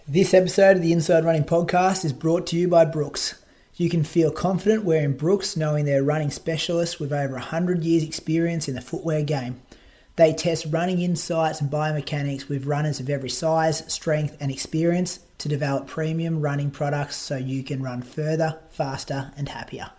This episode of the Inside Running Podcast is brought to you by Brooks. You can feel confident wearing Brooks knowing they're running specialists with over 100 years experience in the footwear game. They test running insights and biomechanics with runners of every size, strength and experience to develop premium running products so you can run further, faster and happier.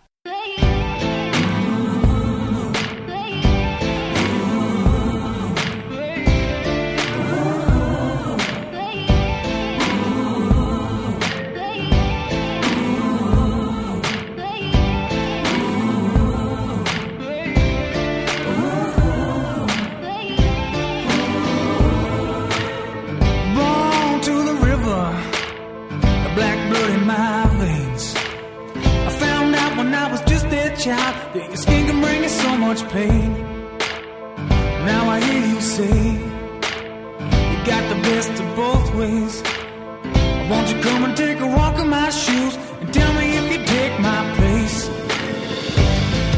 That your skin can bring you so much pain. Now I hear you say you got the best of both ways. Won't you come and take a walk in my shoes and tell me if you take my place?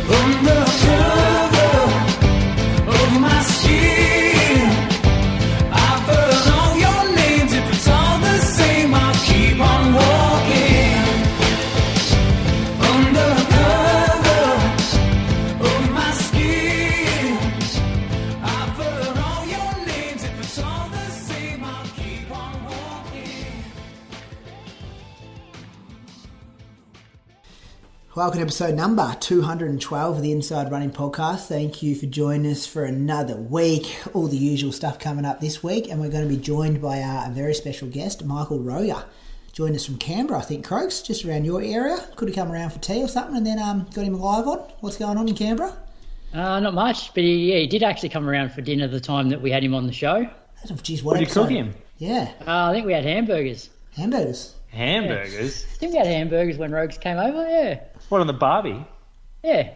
Under cover of my skin, I've heard all your names. If it's all the same, I'll keep on walking. Welcome to episode number 212 of the Inside Running Podcast. Thank you for joining us for another week. All the usual stuff coming up this week, and we're going to be joined by a very special guest, Michael Roeger. Joined us from Canberra, I think, Croaks, just around your area. Could have come around for tea or something, and then got him live on. What's going on in Canberra? Not much, but he did actually come around for dinner the time that we had him on the show. Geez, what did you cook him? Yeah. I think we had hamburgers. Hamburgers? Hamburgers? Yeah. I think we had hamburgers when Rogues came over, yeah. What, on the barbie? Yeah.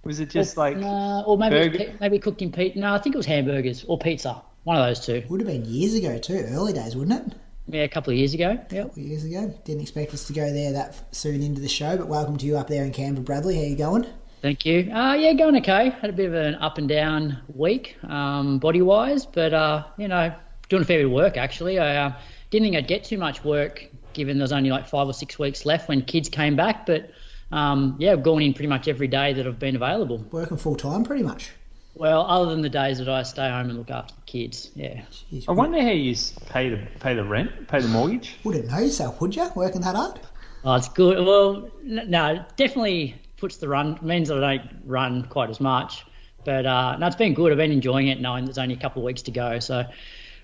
Was it just or maybe maybe cooked in pizza. No, I think it was hamburgers or pizza. One of those two. Would have been years ago too, early days, wouldn't it? Yeah, a couple of years ago. Yep. A couple of years ago. Didn't expect us to go there that soon into the show, but welcome to you up there in Canberra, Bradley. How you going? Thank you. Yeah, going okay. Had a bit of an up and down week, body-wise, but, doing a fair bit of work, actually. I didn't think I'd get too much work, given there's only like 5 or 6 weeks left when kids came back, but I've gone in pretty much every day that I've been available. Working full time pretty much? Well, other than the days that I stay home and look after the kids, yeah. Jeez, I wonder how you pay the rent, pay the mortgage. Wouldn't know yourself, would you? Working that hard? Oh, it's good. Well, no, definitely puts the run, means that I don't run quite as much. But no, it's been good. I've been enjoying it, knowing there's only a couple of weeks to go. So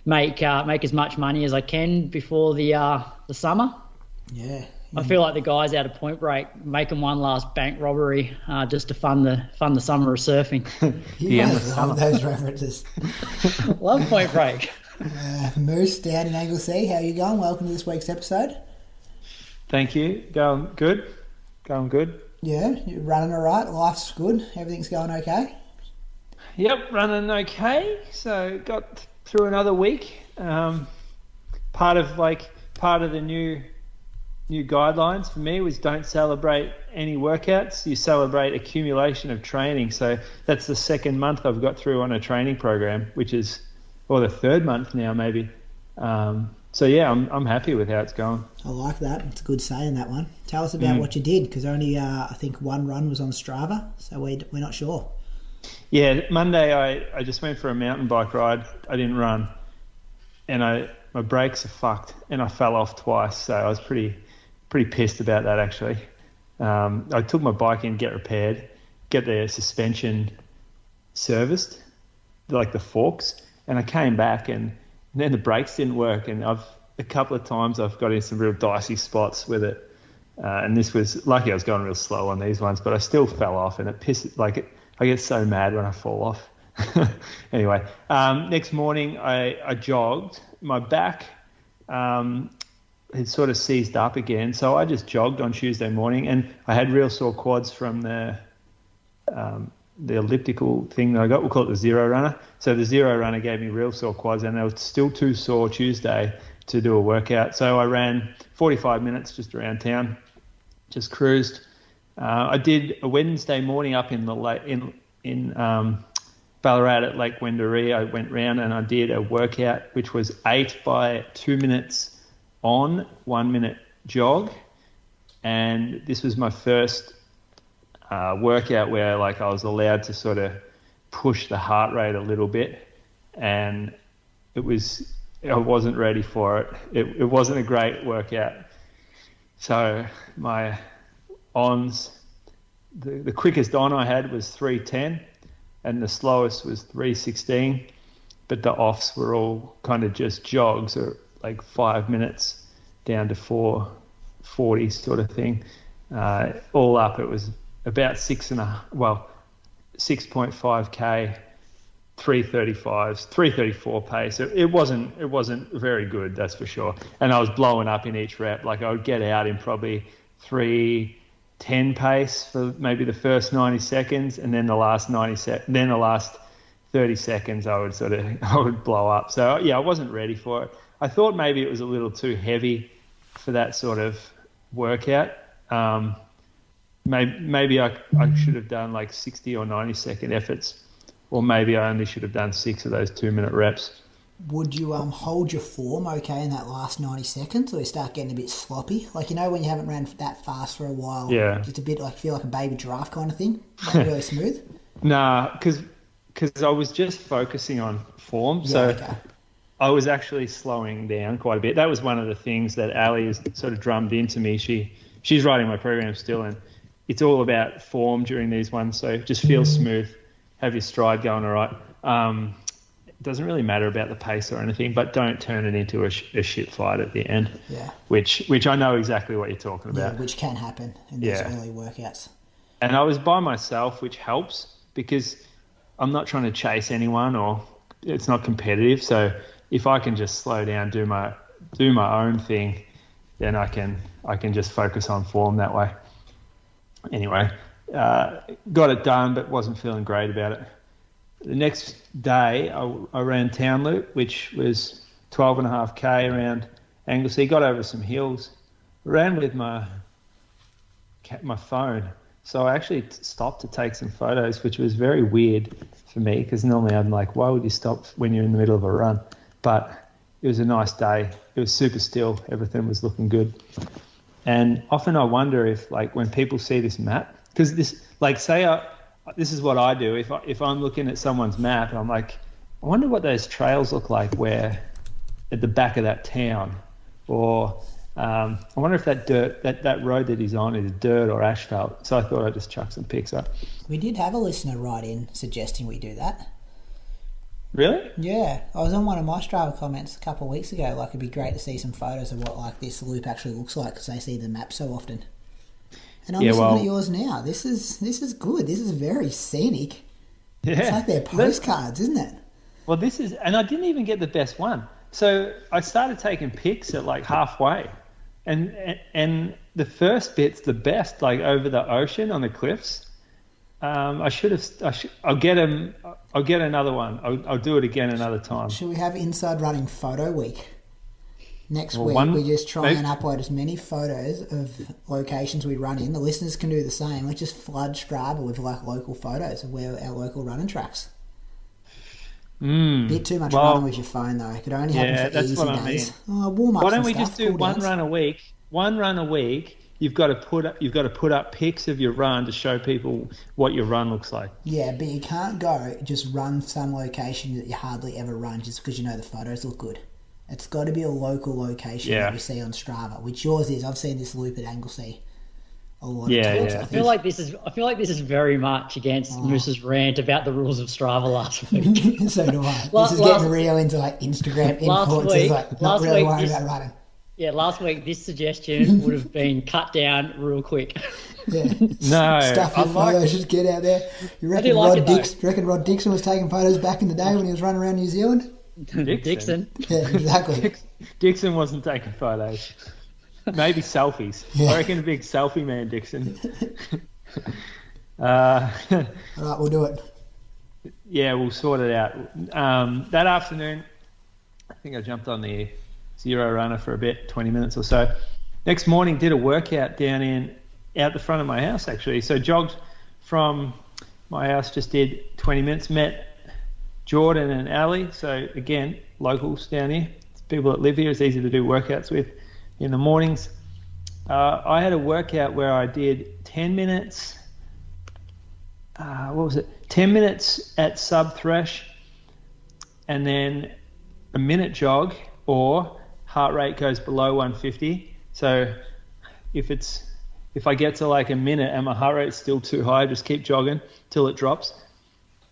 make as much money as I can before the summer. Yeah. I feel like the guys out of Point Break making one last bank robbery just to fund the summer of surfing. Love those references. Love Point Break. Moose down in Anglesea, how are you going? Welcome to this week's episode. Thank you. Going good. Yeah, you're running all right. Life's good. Everything's going okay. Yep, running okay. So got through another week. Part of the new guidelines for me was don't celebrate any workouts. You celebrate accumulation of training. So that's the second month I've got through on a training program, or the third month now maybe. So yeah, I'm happy with how it's going. I like that. It's a good saying, that one. Tell us about what you did, because only I think one run was on Strava, so we're not sure. Yeah, Monday I just went for a mountain bike ride. I didn't run, and my brakes are fucked, and I fell off twice. So I was pretty pissed about that, actually. I took my bike in, get repaired, get the suspension serviced, like the forks, and I came back and then the brakes didn't work, and a couple of times I've got in some real dicey spots with it. And this was lucky. I was going real slow on these ones, but I still fell off, and it pisses. I get so mad when I fall off. Anyway, next morning I jogged. My back had sort of seized up again, so I just jogged on Tuesday morning, and I had real sore quads from the elliptical thing that I got. We'll call it the Zero Runner. So the Zero Runner gave me real sore quads, and they were still too sore Tuesday to do a workout. So I ran 45 minutes just around town, just cruised. I did a Wednesday morning up in the lake in Ballarat at Lake Wendouree. I went round and I did a workout which was 8 by 2 minutes on 1 minute jog, and this was my first workout where like I was allowed to sort of push the heart rate a little bit, and I wasn't ready for it. It wasn't a great workout. So my ons, the quickest on I had was 3:10, and the slowest was 3:16, but the offs were all kind of just jogs, or like 5 minutes down to 4:40 sort of thing. All up, it was about 6.5k, 334 pace. It wasn't very good, that's for sure. And I was blowing up in each rep. Like I would get out in probably 3:10 pace for maybe the first 90 seconds, and then the last 30 seconds I would blow up. So yeah, I wasn't ready for it. I thought maybe it was a little too heavy for that sort of workout. Maybe I should have done like 60 or 90 second efforts, or maybe I only should have done 6 of those 2 minute reps. Would you hold your form okay in that last 90 seconds, or you start getting a bit sloppy? Like, you know, when you haven't ran that fast for a while, yeah, just a bit like feel like a baby giraffe kind of thing, not really smooth. Nah, because I was just focusing on form, Yeah, so okay. I was actually slowing down quite a bit. That was one of the things that Ali has sort of drummed into me. She's writing my program still, and it's all about form during these ones. So just feel smooth, have your stride going all right. It doesn't really matter about the pace or anything, but don't turn it into a shit fight at the end. Yeah. Which I know exactly what you're talking about. Yeah, which can happen in these early workouts. And I was by myself, which helps because I'm not trying to chase anyone, or it's not competitive. So if I can just slow down, do my own thing, then I can just focus on form that way. Anyway, got it done, but wasn't feeling great about it. The next day, I ran Town Loop, which was 12.5k around Anglesey. Got over some hills. Ran with my phone. So I actually stopped to take some photos, which was very weird for me, because normally I'm like, why would you stop when you're in the middle of a run? But it was a nice day. It was super still. Everything was looking good. And often I wonder if, like, when people see this map, because this, like, this is what I do. If I'm looking at someone's map, I'm like, I wonder what those trails look like where at the back of that town, or I wonder if that road that he's on is dirt or asphalt. So I thought I'd just chuck some pics up. We did have a listener write in suggesting we do that. Really? Yeah, I was on one of my Strava comments a couple of weeks ago. Like, it'd be great to see some photos of what like this loop actually looks like, because they see the map so often. And I'm just looking at yours now. This is good. This is very scenic. Yeah, it's like they're postcards, isn't it? Well, this is, and I didn't even get the best one. So I started taking pics at like halfway, and the first bit's the best, like over the ocean on the cliffs. I'll get another one. I'll do it again another time. Should we have Inside Running Photo Week? Next week, we just try and upload as many photos of locations we run in. The listeners can do the same. Let's just flood Strava with like local photos of where our local running tracks. Bit too much running with your phone though. It could only happen for easy days. Warm-ups. Why don't we just do one run a week? One run a week. You've got to put up pics of your run to show people what your run looks like. Yeah, but you can't go just run some location that you hardly ever run just because you know the photos look good. It's got to be a local location that we see on Strava, which yours is. I've seen this loop at Anglesey a lot of times. I feel like this is very much against Moose's rant about the rules of Strava last week. So do I. This is getting real into like Instagram influencers, like not really worrying about running. Yeah, last week this suggestion would have been cut down real quick. Yeah. No, stuff your photos, just get out there. You reckon Rod Dixon was taking photos back in the day when he was running around New Zealand? Dixon. Yeah, exactly. Dixon wasn't taking photos. Maybe selfies. Yeah. I reckon a big selfie man, Dixon. All right, we'll do it. Yeah, we'll sort it out. That afternoon, I think I jumped on the Zero Runner for a bit, 20 minutes or so. Next morning, did a workout out the front of my house, actually. So jogged from my house, just did 20 minutes, met Jordan and Ali. So again, locals down here, people that live here. It's easy to do workouts with. in the mornings. I had a workout where I did 10 minutes. 10 minutes at sub-thresh, and then a minute jog, or heart rate goes below 150. So if I get to like a minute and my heart rate's still too high, just keep jogging till it drops.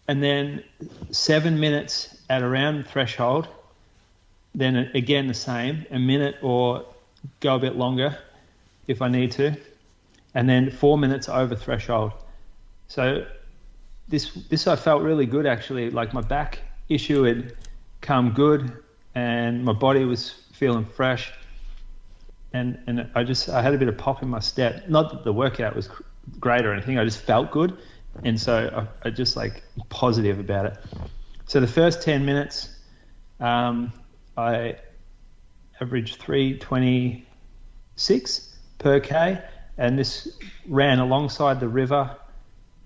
And then 7 minutes at around threshold, then again the same, a minute or go a bit longer if I need to, and then 4 minutes over threshold. So this I felt really good, actually. Like my back issue had come good and my body was feeling fresh, and I had a bit of pop in my step. Not that the workout was great or anything, I just felt good, and so I just like positive about it. So the first 10 minutes I averaged 3:26 per K, and this ran alongside the river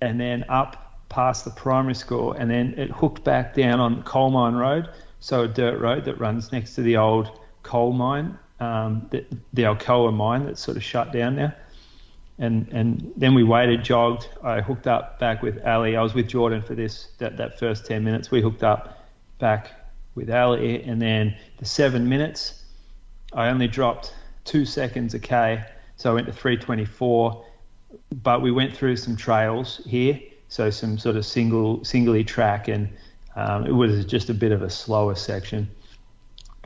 and then up past the primary school, and then it hooked back down on Coal Mine Road, so a dirt road that runs next to the old coal mine, the Alcoa mine that's sort of shut down now. And then we waited, jogged. I hooked up back with Ali. I was with Jordan for that first 10 minutes. We hooked up back with Ali, and then the 7 minutes, I only dropped 2 seconds a K, so I went to 3:24. But we went through some trails here, so some sort of singly track, and it was just a bit of a slower section.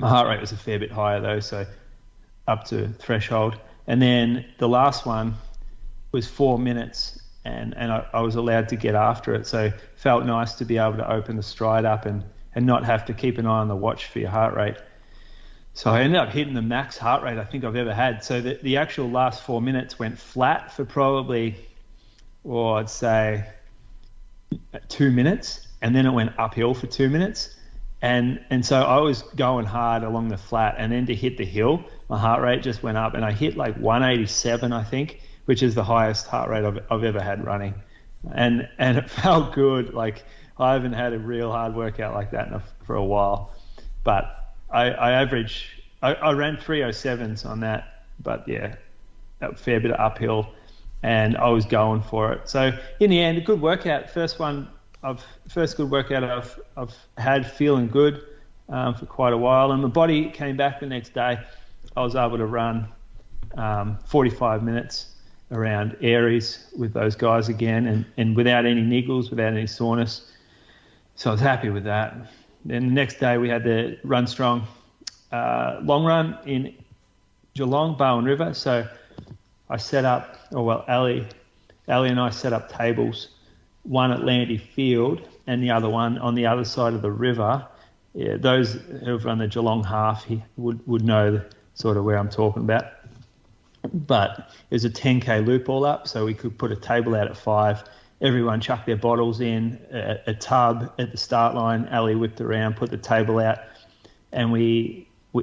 My heart rate was a fair bit higher though, so up to threshold. And then the last one was 4 minutes, and I was allowed to get after it, so felt nice to be able to open the stride up and not have to keep an eye on the watch for your heart rate. So I ended up hitting the max heart rate I think I've ever had. So the actual last 4 minutes went flat for probably, I'd say 2 minutes, and then it went uphill for 2 minutes. And so I was going hard along the flat, and then to hit the hill, my heart rate just went up, and I hit like 187, I think, which is the highest heart rate I've ever had running. And it felt good. Like I haven't had a real hard workout like that for a while. But I ran 3:07s on that, but yeah, a fair bit of uphill, and I was going for it. So in the end, a good workout. First good workout I've had, feeling good for quite a while, and my body came back the next day. I was able to run 45 minutes around Aries with those guys again, and without any niggles, without any soreness. So I was happy with that. Then the next day we had the Run Strong long run in Geelong, Bowen River. So I set up, Ali and I set up tables, one at Landy Field and the other one on the other side of the river. Yeah, those who've run the Geelong half would know sort of where I'm talking about. But there's a 10K loop all up, so we could put a table out at 5. Everyone chucked their bottles in, a tub at the start line. Ali whipped around, put the table out, and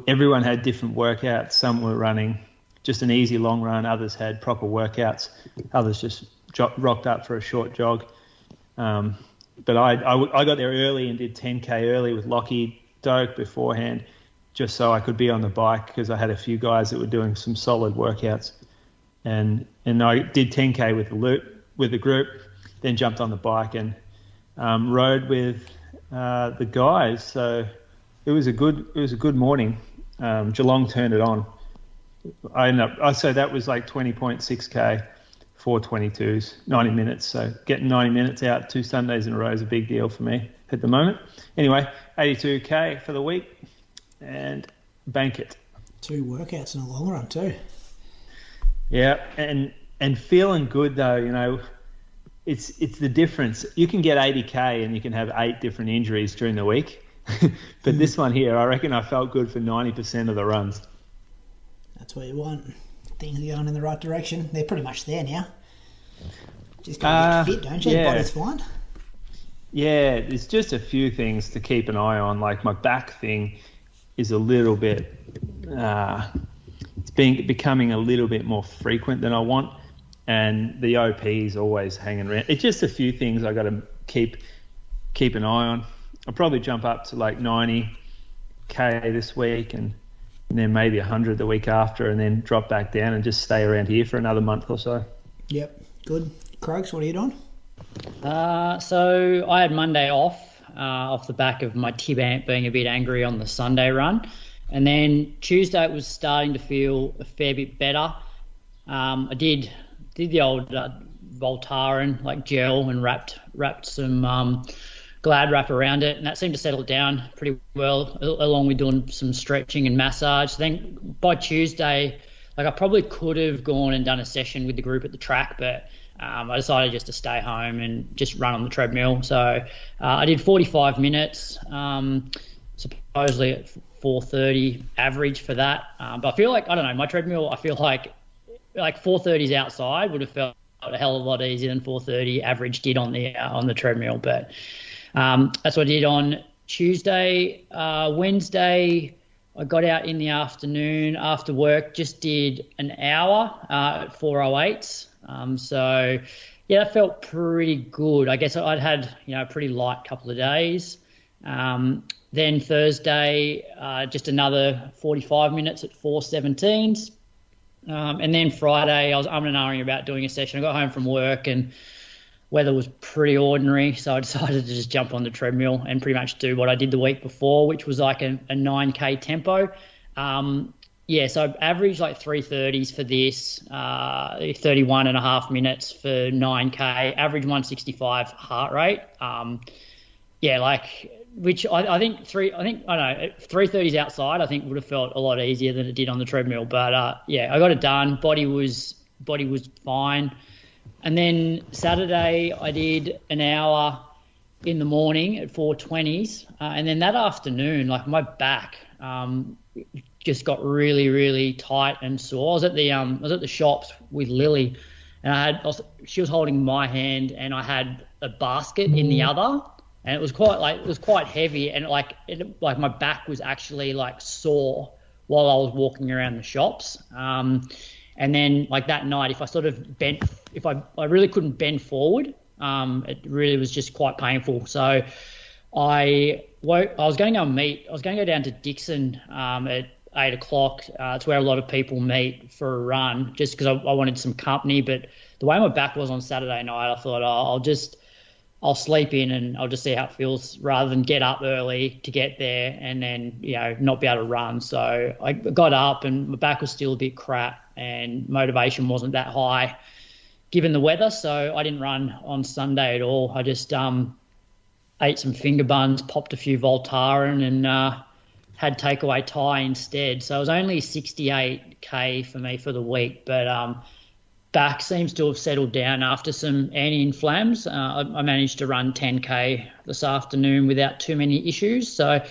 everyone had different workouts. Some were running just an easy long run, others had proper workouts, others just rocked up for a short jog. But I got there early and did 10K early with Lockie Doak beforehand, just so I could be on the bike, because I had a few guys that were doing some solid workouts. And I did 10K with the group, then jumped on the bike and rode with the guys. So it was a good morning. Geelong turned it on. I'd say that was like 20.6K, 4:22s, 90 minutes. So getting 90 minutes out 2 Sundays in a row is a big deal for me at the moment. Anyway, 82K for the week, and bank it. 2 workouts in a long run too. Yeah, and feeling good though, you know, it's the difference. You can get 80K and you can have 8 different injuries during the week. But this one here, I reckon I felt good for 90% of the runs. That's what you want. Things are going in the right direction. They're pretty much there now. Just got to get fit, don't you? Yeah. Body's fine. Yeah, there's just a few things to keep an eye on. Like my back thing is a little bit, it's becoming a little bit more frequent than I want. And the OP is always hanging around. It's just a few things I got to keep an eye on. I'll probably jump up to like 90K this week and and then maybe 100 the week after, and then drop back down and just stay around here for another month or so. Yep, good. Croaks, what are you doing? So I had Monday off the back of my tib amp being a bit angry on the Sunday run. And then Tuesday it was starting to feel a fair bit better. I did the old Voltaren, like gel, and wrapped some Glad wrap around it, and that seemed to settle down pretty well, along with doing some stretching and massage. So then by Tuesday, like I probably could have gone and done a session with the group at the track, but I decided just to stay home and just run on the treadmill. So I did 45 minutes, supposedly at 4:30 average for that. But I feel like, I don't know, my treadmill, I feel like 4:30s outside would have felt a hell of a lot easier than 4:30 average did on the treadmill. But that's what I did on Tuesday. Wednesday, I got out in the afternoon after work, just did an hour at 4:08. So, yeah, that felt pretty good. I guess I'd had, a pretty light couple of days. Then Thursday, just another 45 minutes at 4:17s. And then Friday, I was umming and ahhing about doing a session. I got home from work and weather was pretty ordinary, so I decided to just jump on the treadmill and pretty much do what I did the week before, which was like a 9K tempo. So I averaged like 3:30s for this, 31 and a half minutes for 9K, average 165 heart rate. Which I think 3:30s outside I think would have felt a lot easier than it did on the treadmill. But I got it done. Body was fine. And then Saturday I did an hour in the morning at 4:20s, and then that afternoon, like my back just got really, really tight and sore. I was at the shops with Lily, and she was holding my hand, and I had a basket in the other. And it was quite heavy, and my back was actually like sore while I was walking around the shops. And then like that night, if I sort of bent, if I really couldn't bend forward, it really was just quite painful. So I was going to go meet. I was going to go down to Dixon at 8 o'clock. It's where a lot of people meet for a run, just because I wanted some company. But the way my back was on Saturday night, I thought I'll sleep in and I'll just see how it feels rather than get up early to get there and then, not be able to run. So I got up and my back was still a bit crap and motivation wasn't that high given the weather. So I didn't run on Sunday at all. I just ate some finger buns, popped a few Voltaren and had takeaway Thai instead. So it was only 68K for me for the week, but back seems to have settled down after some anti-inflams. I managed to run 10K this afternoon without too many issues. So,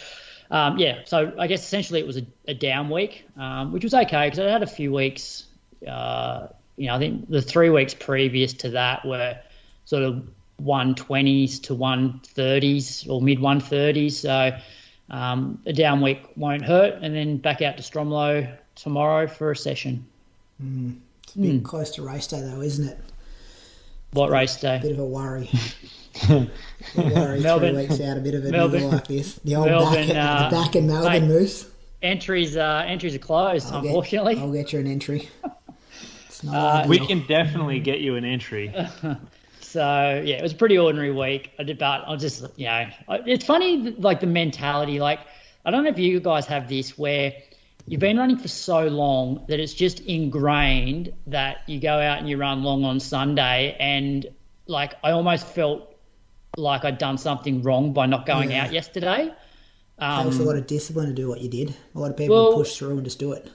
so I guess essentially it was a down week, which was okay because I had a few weeks, I think the 3 weeks previous to that were sort of 120s to 130s or mid 130s. So a down week won't hurt. And then back out to Stromlo tomorrow for a session. It's a bit close to race day, though, isn't it? What race day? A bit of a worry. Melbourne, 3 weeks out, a bit of a deal like this. The old Melbourne, back in Melbourne, Moose. Entries are closed, unfortunately. I'll get you an entry. We can definitely get you an entry. So, it was a pretty ordinary week. It's funny, like the mentality. Like, I don't know if you guys have this where you've been running for so long that it's just ingrained that you go out and you run long on Sunday, and like I almost felt like I'd done something wrong by not going out yesterday. It takes a lot of discipline to do what you did. A lot of people push through and just do it.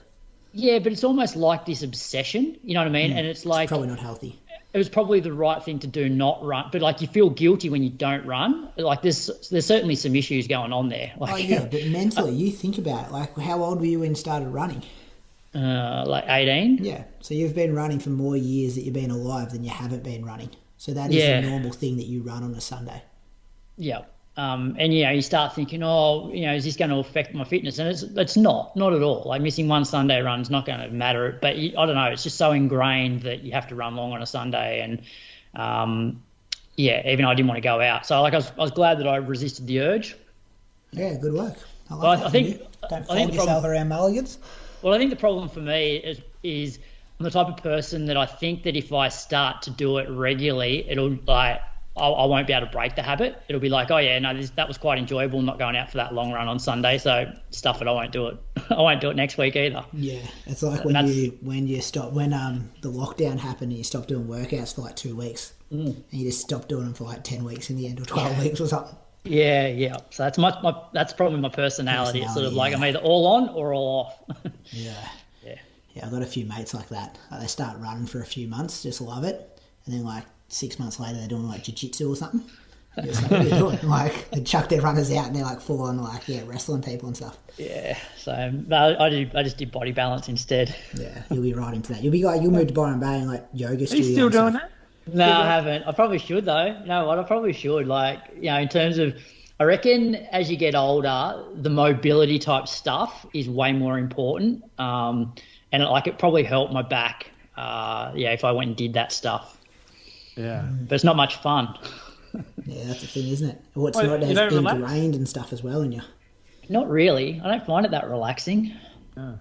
Yeah, but it's almost like this obsession, you know what I mean? And it's like... It's probably not healthy. It was probably the right thing to do, not run. But, like, you feel guilty when you don't run. Like, there's certainly some issues going on there. Like, but mentally, you think about it. Like, how old were you when you started running? Like 18. Yeah. So you've been running for more years that you've been alive than you haven't been running. So that is a normal thing that you run on a Sunday. Yeah. And you start thinking, is this going to affect my fitness? And it's not at all. Like missing one Sunday run is not going to matter. But I don't know, it's just so ingrained that you have to run long on a Sunday. And even I didn't want to go out. So like I was glad that I resisted the urge. Yeah, good work. I think Don't flog yourself around mulligans. Well, I think the problem for me is I'm the type of person that I think that if I start to do it regularly, it'll like I won't be able to break the habit. It'll be like, oh yeah, no, that was quite enjoyable. I'm not going out for that long run on Sunday, so stuff it. I won't do it. I won't do it next week either. Yeah, it's like when the lockdown happened and you stopped doing workouts for like 2 weeks, and you just stopped doing them for like 10 weeks in the end, or 12 weeks or something. Yeah. So that's probably my personality. It's sort of like I'm either all on or all off. Yeah, I've got a few mates like that. Like they start running for a few months, just love it, and then like 6 months later they're doing like jiu-jitsu or something. It's like, what are you doing? Like they chuck their runners out and they're like full on like wrestling people and stuff. Yeah, so I just did body balance instead. Yeah, you'll be right into that. You'll move to Byron Bay and like yoga studio. Are you still doing that? No, I haven't. I probably should though. You know what? I probably should. Like, you know, in terms of, I reckon as you get older, the mobility type stuff is way more important. And it probably helped my back. If I went and did that stuff. Yeah, but it's not much fun. Yeah, that's the thing, isn't it? What's not as ingrained and stuff as well in you. Not really. I don't find it that relaxing. Oh.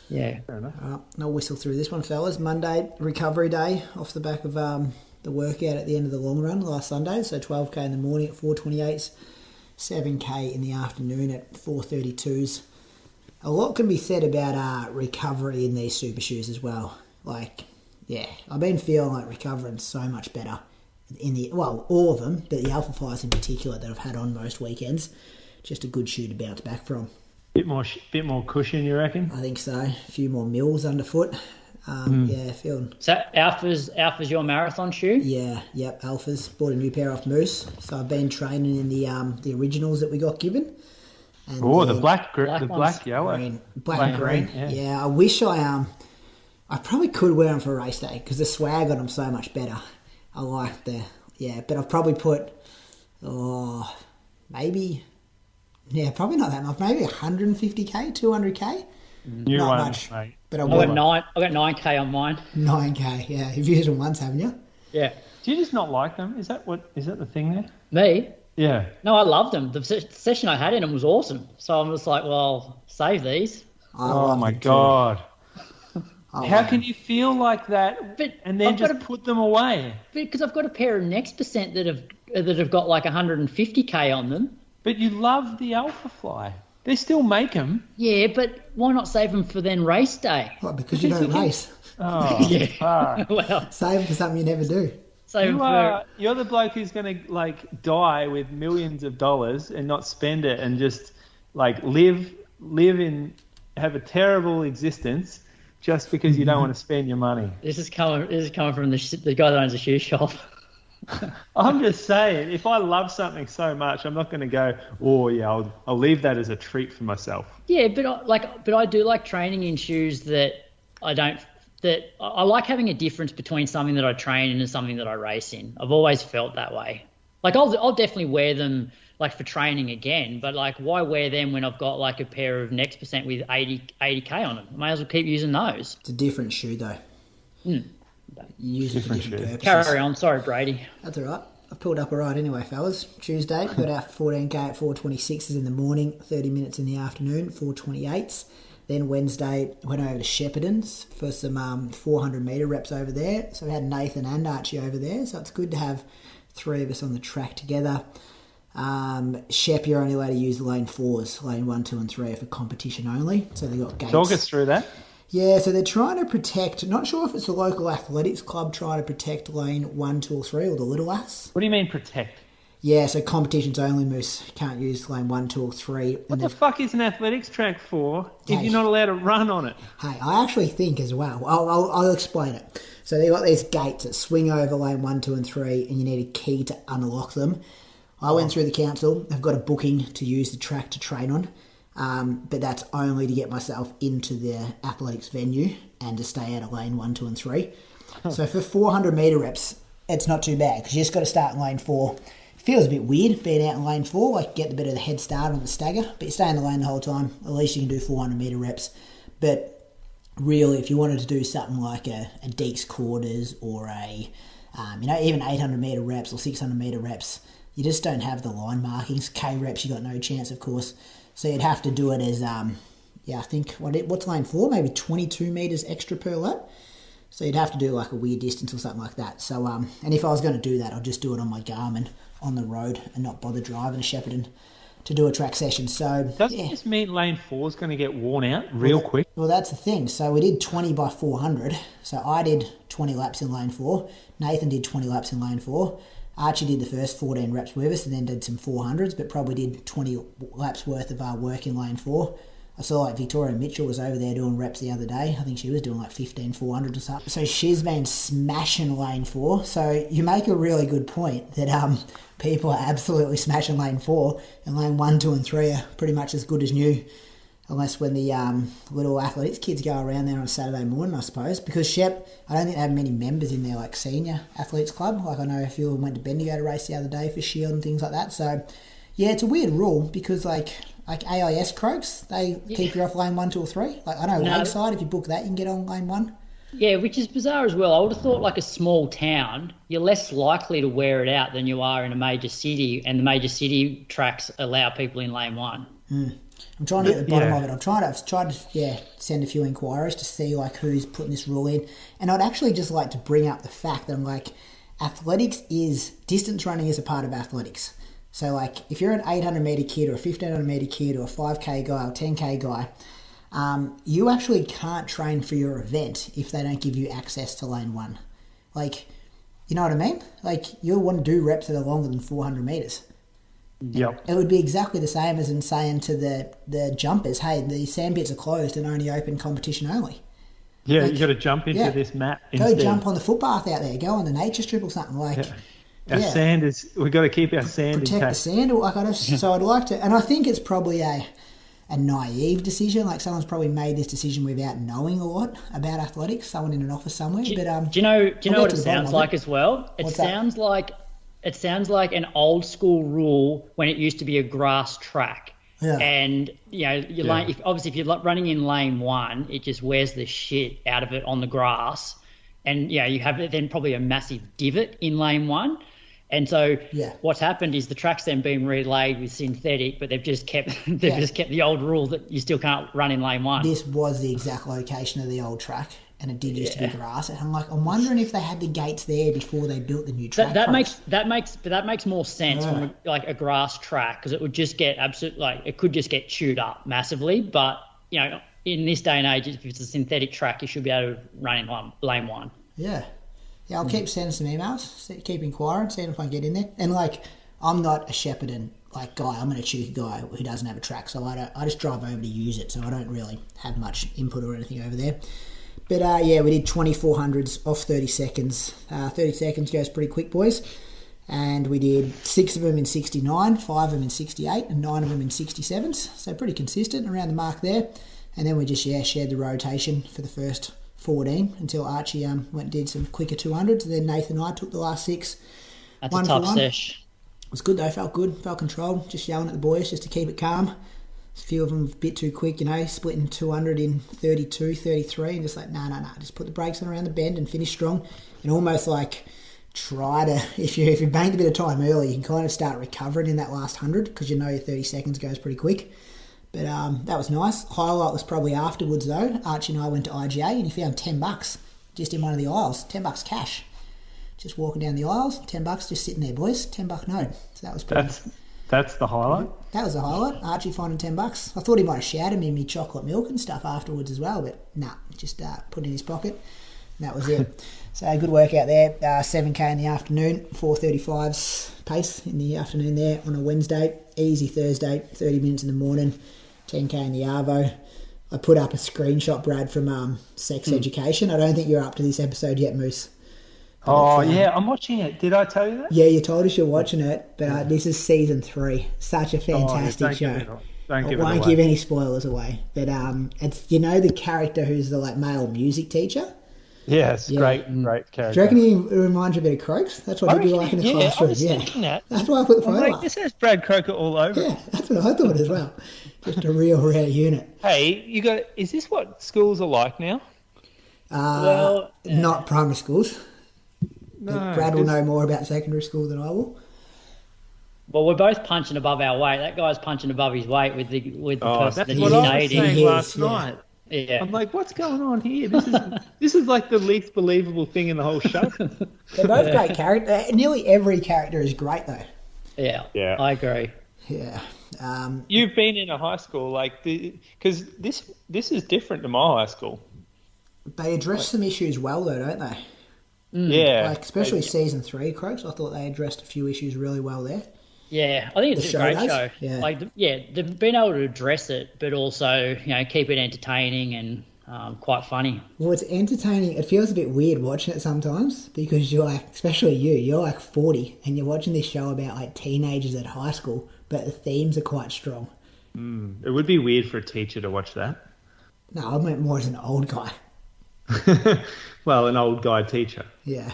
Yeah. Fair enough. I'll whistle through this one, fellas. Monday, recovery day, off the back of the workout at the end of the long run last Sunday. So 12K in the morning at 4:28s, 7K in the afternoon at 4:32s. A lot can be said about recovery in these super shoes as well. Like, yeah, I've been feeling like recovering so much better all of them, but the Alpha Flies in particular that I've had on most weekends. Just a good shoe to bounce back from. Bit more cushion, you reckon? I think so. A few more mils underfoot. Yeah, feeling. So Alpha's your marathon shoe? Yeah, yep. Alpha's bought a new pair off Moose. So I've been training in the originals that we got given. And the black yellow, green, black and green. Yeah, I wish I probably could wear them for a race day because the swag on them so much better. I like but I've probably put, probably not that much, maybe 150k, 200k. New not one, much, mate. But I got 9k on mine. 9k, yeah. You've used them once, haven't you? Yeah. Do you just not like them? Is that the thing there? Me? Yeah. No, I loved them. The session I had in them was awesome. So I'm just like, well, save these. Oh my God. How can you feel like that and then just put them away? Because I've got a pair of Next Percent that have got like 150k on them. But you love the Alpha Fly. They still make them. Yeah, but why not save them for then race day? What, because you don't race? Oh, yeah. Well, save them for something you never do. You're the bloke who's going to like die with millions of dollars and not spend it and just like have a terrible existence. Just because you don't want to spend your money. This is coming from the guy that owns a shoe shop. I'm just saying, if I love something so much, I'm not going to go, I'll leave that as a treat for myself. Yeah, but I do like training in shoes that I like having a difference between something that I train in and something that I race in. I've always felt that way. Like I'll definitely wear them like for training again, but like why wear them when I've got like a pair of Next Percent with 80k on them? I may as well keep using those. It's a different shoe though. You use it for different purposes. Carry on, sorry Brady. That's all right. I've pulled up all right anyway, fellas. Tuesday, got out for 14k at 4:26s in the morning, 30 minutes in the afternoon, 4:28s. Then Wednesday, went over to Shepparton's for some 400 metre reps over there. So we had Nathan and Archie over there. So it's good to have three of us on the track together. Shep, you're only allowed to use lane 4s, lane 1, 2 and 3 are for competition only. So they got gates. Talk us through that. Yeah, so they're trying to protect, not sure if it's the local athletics club trying to protect lane 1, 2 or 3 or the little aths. What do you mean protect? Yeah, so competitions only, Moose. Can't use lane 1, 2 or 3. What the fuck is an athletics track for if you're not allowed to run on it? Hey, I actually think as well. I'll explain it. So they've got these gates that swing over lane 1, 2 and 3 and you need a key to unlock them. I went through the council. I've got a booking to use the track to train on, but that's only to get myself into the athletics venue and to stay out of lane 1, 2 and 3. So for 400 metre reps, it's not too bad because you just got to start in lane 4. It feels a bit weird being out in lane 4, like get a bit of the head start on the stagger, but you stay in the lane the whole time. At least you can do 400 metre reps. But really, if you wanted to do something like a Deeks quarters or even 800 metre reps or 600 metre reps, you just don't have the line markings. K reps, you got no chance, of course. So you'd have to do it as, I think, what's lane 4? Maybe 22 metres extra per lap. So you'd have to do like a weird distance or something like that. So, and if I was going to do that, I'd just do it on my Garmin on the road and not bother driving to Shepparton to do a track session. So doesn't this mean lane 4 is going to get worn out real quick? Well, that's the thing. So we did 20 by 400. So I did 20 laps in lane 4. Nathan did 20 laps in lane 4. Archie did the first 14 reps with us and then did some 400s, but probably did 20 laps worth of work in lane 4. I saw like Victoria Mitchell was over there doing reps the other day. I think she was doing like 15 400 or something. So she's been smashing lane 4. So you make a really good point that people are absolutely smashing lane 4, and lane 1, 2 and 3 are pretty much as good as new, unless when the little athletics kids go around there on a Saturday morning, I suppose. Because Shep, I don't think they have many members in their like senior athletes club. Like I know a few of them went to Bendigo to race the other day for Shield and things like that. So yeah, it's a weird rule because like AIS croaks, they keep you off lane 1, 2 or 3. Like I know Lakeside, if you book that, you can get on lane 1. Yeah, which is bizarre as well. I would have thought like a small town, you're less likely to wear it out than you are in a major city, and the major city tracks allow people in lane 1. I'm trying to get to the bottom of it. I've tried to send a few inquiries to see like who's putting this rule in, and I'd actually just like to bring up the fact that I'm like, distance running is a part of athletics. So like if you're an 800 metre kid or a 1500 metre kid or a 5k guy or 10k guy, you actually can't train for your event if they don't give you access to lane 1. Like, you know what I mean? Like you'll want to do reps that are longer than 400 metres. Yep. It would be exactly the same as in saying to the jumpers, hey, the sand pits are closed and only open competition only. Yeah, like, you got to jump into this map instead. Go jump on the footpath out there. Go on the nature strip or something. Like, our sand is, we've got to keep our sand protect intact. the sand. So I'd like to, and I think it's probably a naive decision. Like someone's probably made this decision without knowing a lot about athletics. Someone in an office somewhere. Do you know what it sounds like as well? It sounds like an old school rule when it used to be a grass track. Yeah. And if you're running in lane 1, it just wears the shit out of it on the grass, and you have then probably a massive divot in lane 1. And so what's happened is the track's then been relaid with synthetic, but they've just kept the old rule that you still can't run in lane 1. This was the exact location of the old track, and it did used to be grass. And I'm wondering if they had the gates there before they built the new track. That makes more sense from a grass track, because it would just get it could just get chewed up massively. But in this day and age, if it's a synthetic track, you should be able to run in lane 1. Yeah. Yeah, I'll keep sending some emails, keep inquiring, seeing if I can get in there. And I'm not a Shepparton guy. I'm an Echuca guy who doesn't have a track, so I just drive over to use it. So I don't really have much input or anything over there. But we did 2400s off 30 seconds. 30 seconds goes pretty quick, boys. And we did 6 of them in 69, 5 of them in 68, and 9 of them in 67s. So pretty consistent around the mark there. And then we just shared the rotation for the first 14 until Archie went and did some quicker 200s. And then Nathan and I took the last 6. That's a tough sesh. It was good though, felt good, felt controlled. Just yelling at the boys just to keep it calm. A few of them a bit too quick, splitting 200 in 32, 33, and just no, just put the brakes on around the bend and finish strong. And almost try to, if you banked a bit of time early, you can kind of start recovering in that last 100 because your 30 seconds goes pretty quick. But that was nice. Highlight was probably afterwards though. Archie and I went to IGA and he found $10 just in one of the aisles. $10 cash. Just walking down the aisles, $10 just sitting there, boys. $10 note. So that was pretty. That's the highlight. That was the highlight. Archie finding $10. I thought he might have shouted me chocolate milk and stuff afterwards as well, but just put it in his pocket. And that was it. So good work out there. 7k in the afternoon, 4:35's pace in the afternoon there on a Wednesday. Easy Thursday, 30 minutes in the morning. 10k in the Arvo. I put up a screenshot, Brad, from Sex Education. I don't think you're up to this episode yet, Moose. But I'm watching it. Did I tell you that? Yeah, you told us you're watching it, but this is season 3. Such a fantastic show. I won't give any spoilers away. But it's the character who's the male music teacher. Yes, great character. Do you reckon he reminds you a bit of Croaks? That's what he'd be like in the classroom. I was thinking that. That's why I put the photo up. This has Brad Croker all over. Yeah, that's what I thought as well. Just a real rare unit. Hey, is this what schools are like now? Not primary schools. No, Brad will know more about secondary school than I will. Well, we're both punching above our weight. That guy's punching above his weight with the person that's that what he's I was dating. saying last night. Yeah. I'm like, what's going on here? This is like the least believable thing in the whole show. They're both great characters. Nearly every character is great, though. Yeah, I agree. Yeah. You've been in a high school, because this is different to my high school. They address some issues well, though, don't they? Yeah. Like, especially season 3, Croaks. I thought they addressed a few issues really well there. Yeah, I think it's a great show. Yeah. They've been able to address it, but also, keep it entertaining and quite funny. Well, it's entertaining. It feels a bit weird watching it sometimes because you're like, especially you're like 40 and you're watching this show about like teenagers at high school, but the themes are quite strong. It would be weird for a teacher to watch that. No, I meant more as an old guy. Well, an old guy teacher. Yeah.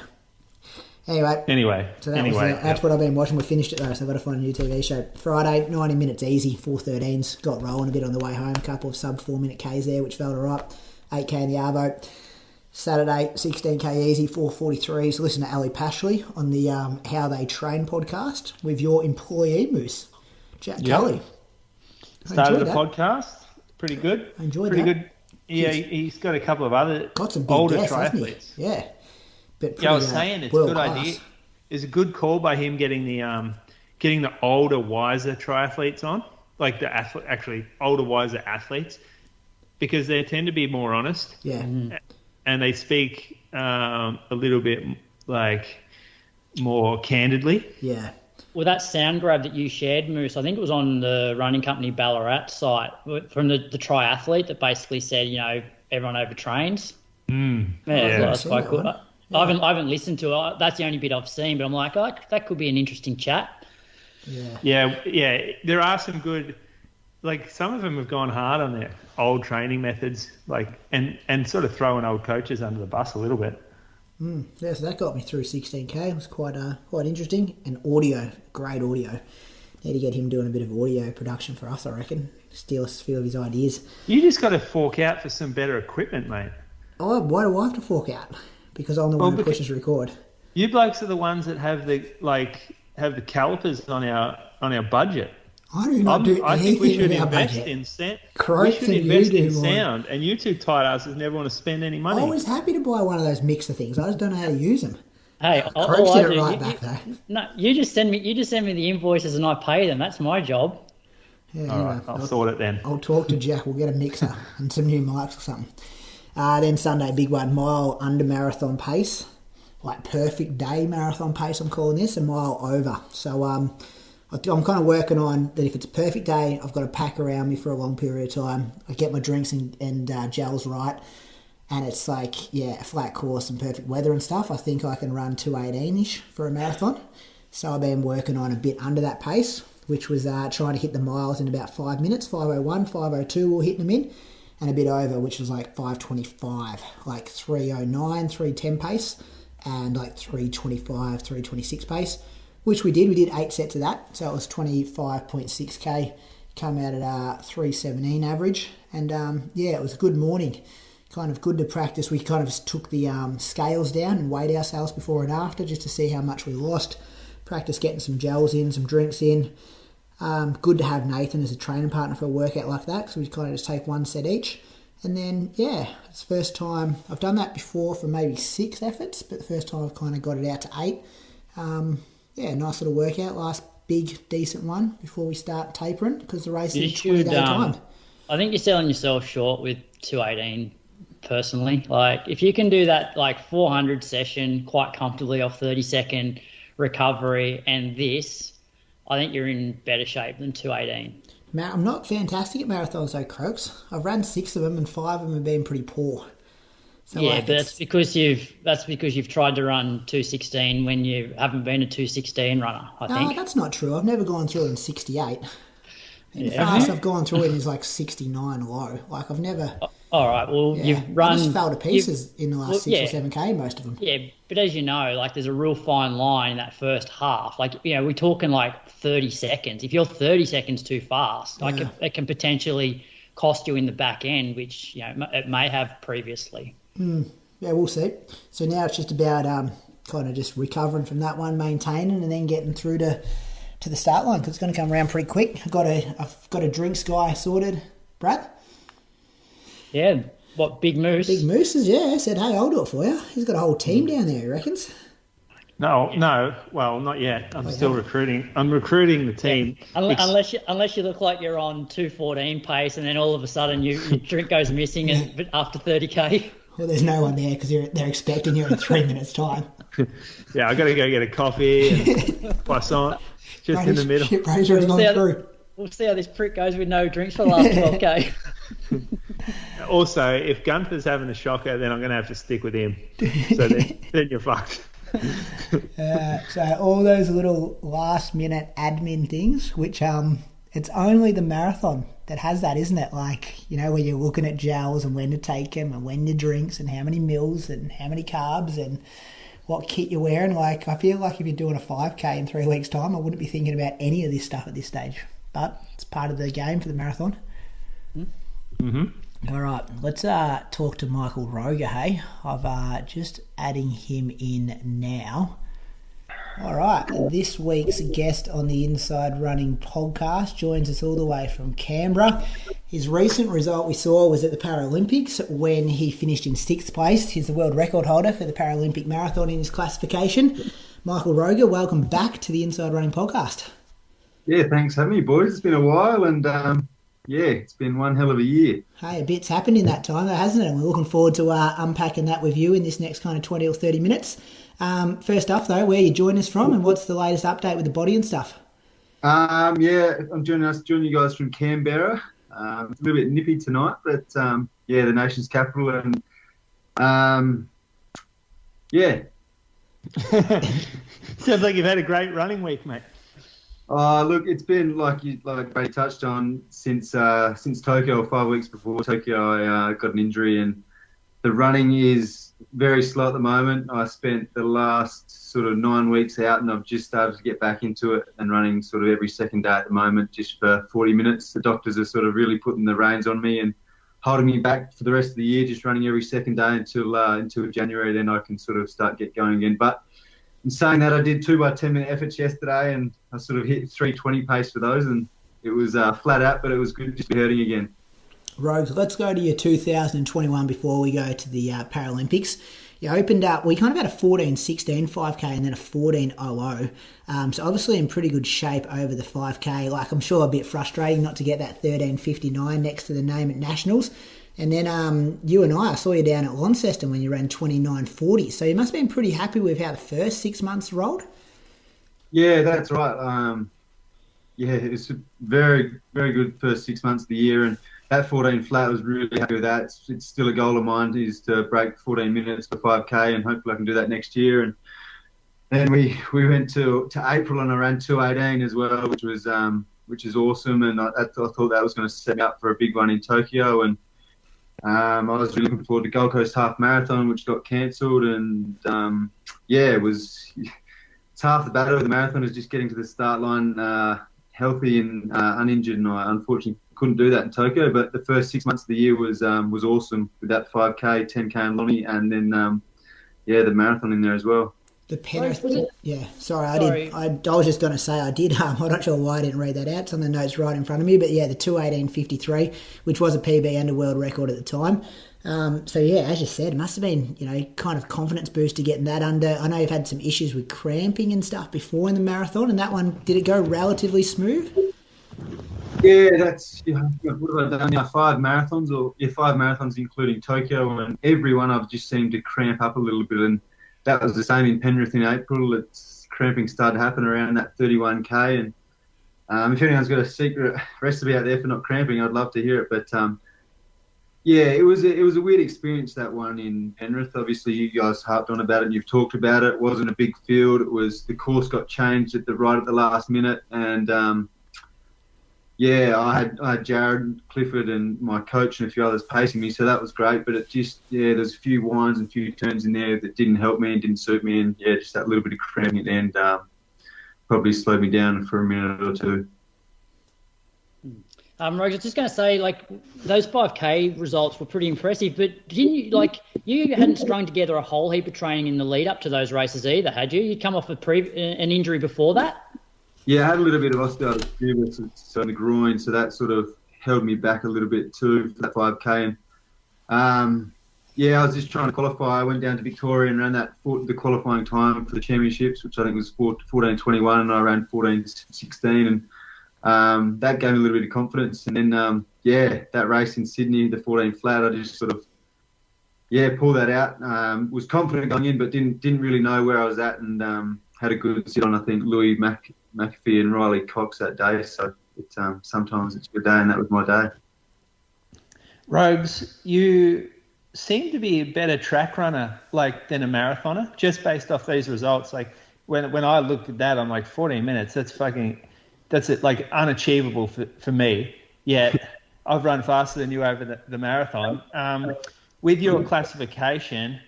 Anyway, so that's what I've been watching. We finished it though, so I've got to find a new TV show. Friday, 90 minutes easy, 4:13s. Got rolling a bit on the way home. A couple of sub 4 minute Ks there, which felt alright. 8K in the Arvo. Saturday, 16K easy, 4:43s. Listen to Ali Pashley on the How They Train podcast with your employee Moose, Jack Kelly. Started the podcast. Pretty good. I enjoyed pretty that. Good. Yeah, he's got a couple of other got some big older guests, triathletes. Yeah. But I was saying it's a good idea. It's a good call by him getting the older, wiser triathletes on, like the older, wiser athletes, because they tend to be more honest. Yeah. And they speak a little bit more candidly. Yeah. Well, that sound grab that you shared, Moose, I think it was on the running company Ballarat site from the triathlete that basically said, everyone overtrains. That's quite cool. I haven't listened to it. That's the only bit I've seen, but I'm like, that could be an interesting chat. Yeah. There are some good, some of them have gone hard on their old training methods, and sort of throwing old coaches under the bus a little bit. Yeah, so that got me through 16K. It was quite interesting. And audio, great audio. Need to get him doing a bit of audio production for us, I reckon. Steal a few of his ideas. You just got to fork out for some better equipment, mate. Oh, why do I have to fork out? Because I'm the one who pushes record. You blokes are the ones that have the calipers on our budget. I do not do anything I think we should with our invest budget. in sound. We should invest in sound, and you two tight asses never want to spend any money. I was happy to buy one of those mixer things. I just don't know how to use them. Hey, Croaks did it right back though. No, you just send me the invoices and I pay them. That's my job. Yeah, all right, I'll sort it then. I'll talk to Jack. We'll get a mixer and some new mics or something. Then Sunday, big 1 mile under marathon pace, perfect day marathon pace. I'm calling this a mile over. So I'm kind of working on that. If it's a perfect day, I've got to pack around me for a long period of time. I get my drinks and gels right, and it's a flat course and perfect weather and stuff. I think I can run 2:18ish for a marathon. So I've been working on a bit under that pace, which was trying to hit the miles in about 5 minutes, 5:01, 5:02. We're hitting them in. And a bit over, which was 5:25, 3:09, 3:10 pace, and 3:25, 3:26 pace, which we did. We did 8 sets of that, so it was 25.6K, come out at 3:17 average, and it was a good morning. Kind of good to practice. We kind of just took the scales down and weighed ourselves before and after just to see how much we lost. Practice getting some gels in, some drinks in. Good to have Nathan as a training partner for a workout like that, because we kind of just take 1 set each. And then, it's the first time. I've done that before for maybe 6 efforts, but the first time I've kind of got it out to 8. Nice little workout. Last big, decent one before we start tapering, because the race is 20-day time. I think you're selling yourself short with 2:18, personally. If you can do that, 400 session quite comfortably off 30-second recovery and this, I think you're in better shape than 2:18. Matt, I'm not fantastic at marathons though, Croaks. I've run 6 of them and 5 of them have been pretty poor. So but that's because you've tried to run 2:16 when you haven't been a 2:16 runner, I think. No, that's not true. I've never gone through in 68. The fastest I've gone through it is 69 low. I've never... All right, well, you've run... I just fell to pieces in the last 6 or 7K, most of them. Yeah, but as you know, there's a real fine line in that first half. We're talking 30 seconds. If you're 30 seconds too fast, it can potentially cost you in the back end, which, it may have previously. Yeah, we'll see. So now it's just about kind of just recovering from that one, maintaining, and then getting through to to the start line because it's going to come around pretty quick. I've got a drinks guy sorted, Brad. Yeah, what, Big Moose? Big Mooses, yeah. Said, hey, I'll do it for you. He's got a whole team down there, he reckons. No. Well, not yet. I'm still recruiting. I'm recruiting the team. Unless you look like you're on 2:14 pace, and then all of a sudden your drink goes missing, and after 30k. Well, there's no one there because they're expecting you in 3 minutes' time. Yeah, I got to go get a coffee and croissant just in the middle. We'll see how this prick goes with no drinks for the last 12k. Also, if Gunther's having a shocker, then I'm going to have to stick with him. So then you're fucked. So all those little last-minute admin things, which it's only the marathon that has that, isn't it? Like, where you're looking at gels and when to take them and when to drinks and how many mils and how many carbs and what kit you're wearing. Like, I feel like if you're doing a 5K in 3 weeks' time, I wouldn't be thinking about any of this stuff at this stage. But it's part of the game for the marathon. Mm-hmm. All right, let's talk to Michael Roeger, hey? I've just adding him in now. All right, this week's guest on the Inside Running podcast joins us all the way from Canberra. His recent result we saw was at the Paralympics when he finished in 6th place. He's the world record holder for the Paralympic marathon in his classification. Michael Roeger, welcome back to the Inside Running podcast. Yeah, thanks for having me, boys. It's been a while and... yeah, it's been one hell of a year. Hey, a bit's happened in that time, though, hasn't it? And we're looking forward to unpacking that with you in this next kind of 20 or 30 minutes. First up, though, where you join us from and what's the latest update with the body and stuff? Yeah, I'm joining you guys from Canberra. It's a little bit nippy tonight, but yeah, the nation's capital and yeah. Sounds like you've had a great running week, mate. Look, it's been like Brady touched on since Tokyo, 5 weeks before Tokyo, I got an injury, and the running is very slow at the moment. I spent the last sort of 9 weeks out, and I've just started to get back into it and running sort of every second day at the moment, just for 40 minutes. The doctors are sort of really putting the reins on me and holding me back for the rest of the year, just running every second day until January. Then I can sort of get going again. But in saying that, I did 2 by 10 minute efforts yesterday, and I sort of hit 3:20 pace for those, and it was flat out, but it was good just to be hurting again. Rogues, let's go to your 2021 before we go to the Paralympics. You opened up, we kind of had a 14:16 5K and then a 14:00. So obviously in pretty good shape over the 5K. Like, I'm sure a bit frustrating not to get that 13:59 next to the name at Nationals. And then you and I saw you down at Launceston when you ran 29:40. So you must have been pretty happy with how the first 6 months rolled. Yeah, that's right. Yeah, it's a very, very good first 6 months of the year. And that 14 flat, I was really happy with that. It's still a goal of mine is to break 14 minutes for 5K, and hopefully I can do that next year. And then we went to April and I ran 2:18 as well, which is awesome. And I thought that was going to set me up for a big one in Tokyo. And I was really looking forward to Gold Coast Half Marathon, which got cancelled. And yeah, it's half the battle of the marathon is just getting to the start line healthy and uninjured. And I unfortunately couldn't do that in Tokyo. But the first 6 months of the year was awesome with that 5K, 10K in Lonnie, and then yeah, the marathon in there as well. The Penrith, yeah. Sorry. I was just going to say I did. I'm not sure why I didn't read that out. It's on the notes right in front of me. But yeah, the 2:18:53, which was a PB and a world record at the time. So yeah, as you said, it must have been kind of confidence boost to getting that under. I know you've had some issues with cramping and stuff before in the marathon, and that one, did it go relatively smooth? Yeah, that's what have I done? 5 marathons including Tokyo, and every one I've just seemed to cramp up a little bit, and that was the same in Penrith in April. It's cramping started to happen around that 31K, and if anyone's got a secret recipe out there for not cramping, I'd love to hear it. But yeah, it was a weird experience, that one in Penrith. Obviously, you guys harped on about it and you've talked about it. It wasn't a big field. It was the course got changed at the last minute, and yeah, I had Jared Clifford and my coach and a few others pacing me, so that was great. But it just, yeah, there's a few winds and a few turns in there that didn't help me and didn't suit me, and yeah, just that little bit of cramping at the end probably slowed me down for a minute or two. Roger, I was just going to say, like, those 5K results were pretty impressive, but didn't you hadn't strung together a whole heap of training in the lead up to those races either, had you? You'd come off an injury before that? Yeah, I had a little bit of osteitis pubis on the groin, so that sort of held me back a little bit too for that 5K. And I was just trying to qualify. I went down to Victoria and ran the qualifying time for the championships, which I think was 14:21, and I ran 14:16, and that gave me a little bit of confidence. And then that race in Sydney, the 14 flat, I just sort of pulled that out. Was confident going in, but didn't really know where I was at, and had a good sit on, I think, Louis McAfee and Riley Cox that day. So sometimes it's a good day, and that was my day. Rogues, you seem to be a better track runner than a marathoner, just based off these results. Like when I looked at that, I'm like 14 minutes. That's unachievable for me. Yet I've run faster than you over the marathon. With your classification,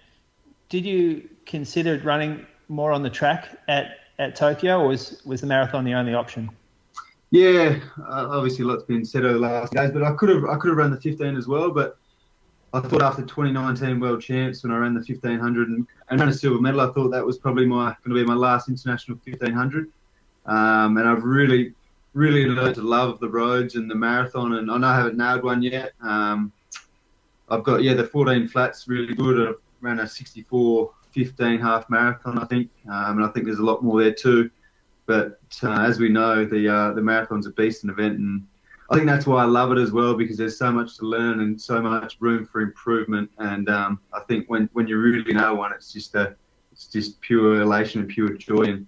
did you consider running more on the track at Tokyo, or was the marathon the only option? Yeah, obviously a lot's been said over the last days, but I could have run the 15 as well. But I thought after 2019 World Champs, when I ran the 1500 and ran a silver medal, I thought that was probably going to be my last international 1500. And I've really, really learned to love the roads and the marathon, and I know I haven't nailed one yet. I've got the 14 flats really good. I've ran a 64:15 half marathon, I think, and I think there's a lot more there too. But as we know, the marathon's a beast, an event, and I think that's why I love it as well, because there's so much to learn and so much room for improvement. And I think when you really know one, it's just pure elation and pure joy.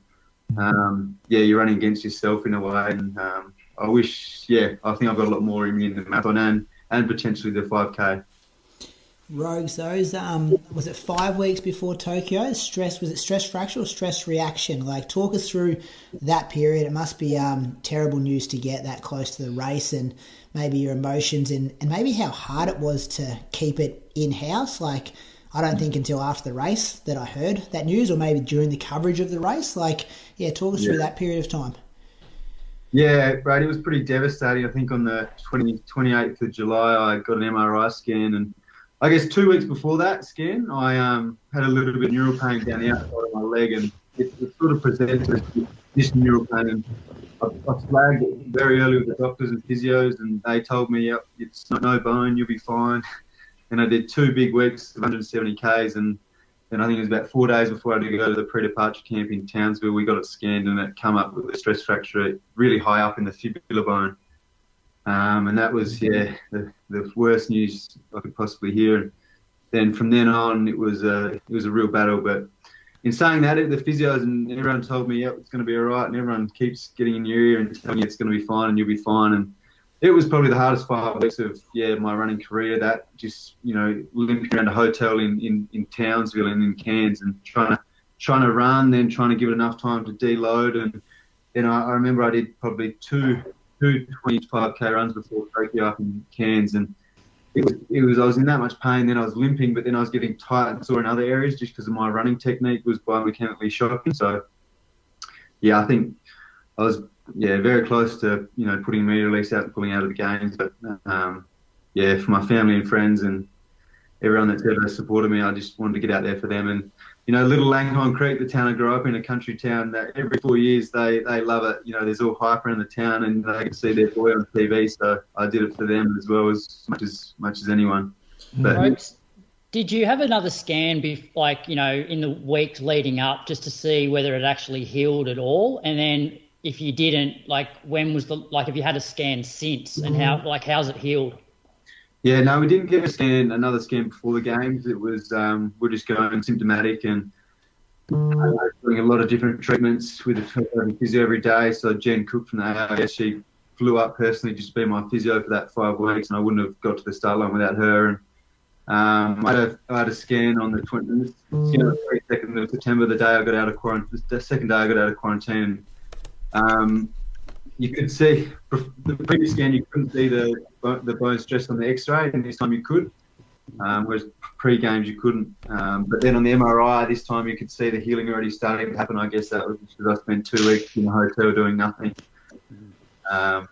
And you're running against yourself in a way. And I think I've got a lot more in me in the marathon and potentially the 5K. Rogues, those was it 5 weeks before Tokyo? Was it stress fracture or stress reaction? Talk us through that period. It must be terrible news to get that close to the race, and maybe your emotions and maybe how hard it was to keep it in-house. I don't think until after the race that I heard that news, or maybe during the coverage of the race. Talk us through that period of time. Yeah, Brady, it was pretty devastating. I think on the 28th of July, I got an MRI scan, and I guess 2 weeks before that scan, I had a little bit of neural pain down the outside of my leg, and it sort of presented as this neural pain. And I flagged it very early with the doctors and physios, and they told me, yep, it's no bone, you'll be fine. And I did 2 big weeks of 170 Ks, and then I think it was about 4 days before I had to go to the pre-departure camp in Townsville. We got it scanned, and it come up with a stress fracture really high up in the fibula bone. And that was, the worst news I could possibly hear. And then from then on, it was a real battle. But in saying that, the physios and everyone told me, yep, it's going to be all right. And everyone keeps getting in your ear and telling you it's going to be fine and you'll be fine. And it was probably the hardest 5 weeks of, my running career. That just, limping around a hotel in Townsville and in Cairns and trying to run, then trying to give it enough time to deload. And then I remember I did probably two 25K runs before Tokyo up in Cairns, and I was in that much pain. Then I was limping, but then I was getting tight and sore in other areas just because of my running technique was biomechanically shocking. So I think I was very close to putting immediate release out and pulling out of the games. But for my family and friends and everyone that's ever supported me, I just wanted to get out there for them. And little Langhorne Creek, the town I grew up in, a country town, that every 4 years they love it. There's all hype around the town, and they can see their boy on TV. So I did it for them as well, as much as anyone. But did you have another scan, in the weeks leading up, just to see whether it actually healed at all? And then if you didn't, when was if you had a scan since, and how's it healed? Yeah, no, we didn't get another scan before the games. It was, we're just going symptomatic and doing a lot of different treatments with the physio every day. So Jen Cook from the AIS, she flew up personally just to be my physio for that 5 weeks, and I wouldn't have got to the start line without her. And I had a scan on the 22nd of September, the day I got out of quarantine, the second day I got out of quarantine. You could see the previous scan, you couldn't see the bone stress on the X-ray, and this time you could. Whereas pre-games you couldn't. But then on the MRI, this time you could see the healing already starting to happen. I guess that was because I spent 2 weeks in a hotel doing nothing. So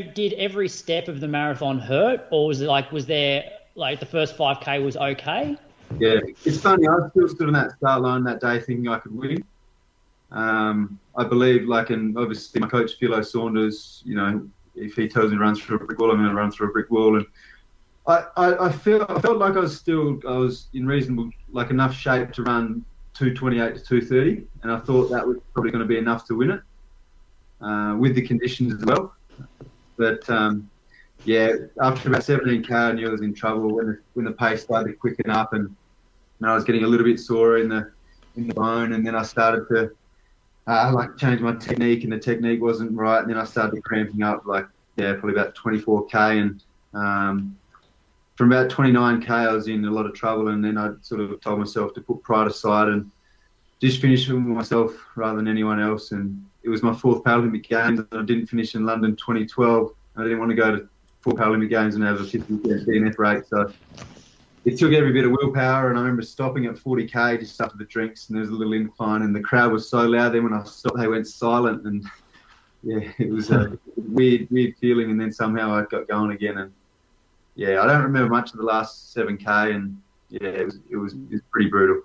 did every step of the marathon hurt, or was it was there the first 5K was okay? Yeah, it's funny. I still stood on that start line that day thinking I could win. I believe, and obviously my coach Philo Saunders, if he tells me to run through a brick wall, I'm going to run through a brick wall. And I felt like I was in reasonable, enough shape to run 2:28 to 2:30, and I thought that was probably going to be enough to win it, with the conditions as well. But after about 17k, I knew I was in trouble when the pace started to quicken up, and I was getting a little bit sore in the bone, and then I started to change my technique, and the technique wasn't right, and then I started cramping up, probably about 24k, and from about 29k I was in a lot of trouble, and then I sort of told myself to put pride aside and just finish with myself rather than anyone else. And it was my 4th Paralympic Games, and I didn't finish in London 2012. I didn't want to go to 4 Paralympic Games and have a 50% DNF rate, so it took every bit of willpower. And I remember stopping at 40k just after the drinks, and there was a little incline, and the crowd was so loud. Then when I stopped, they went silent, and it was a weird feeling. And then somehow I got going again, and I don't remember much of the last 7k, and it was pretty brutal.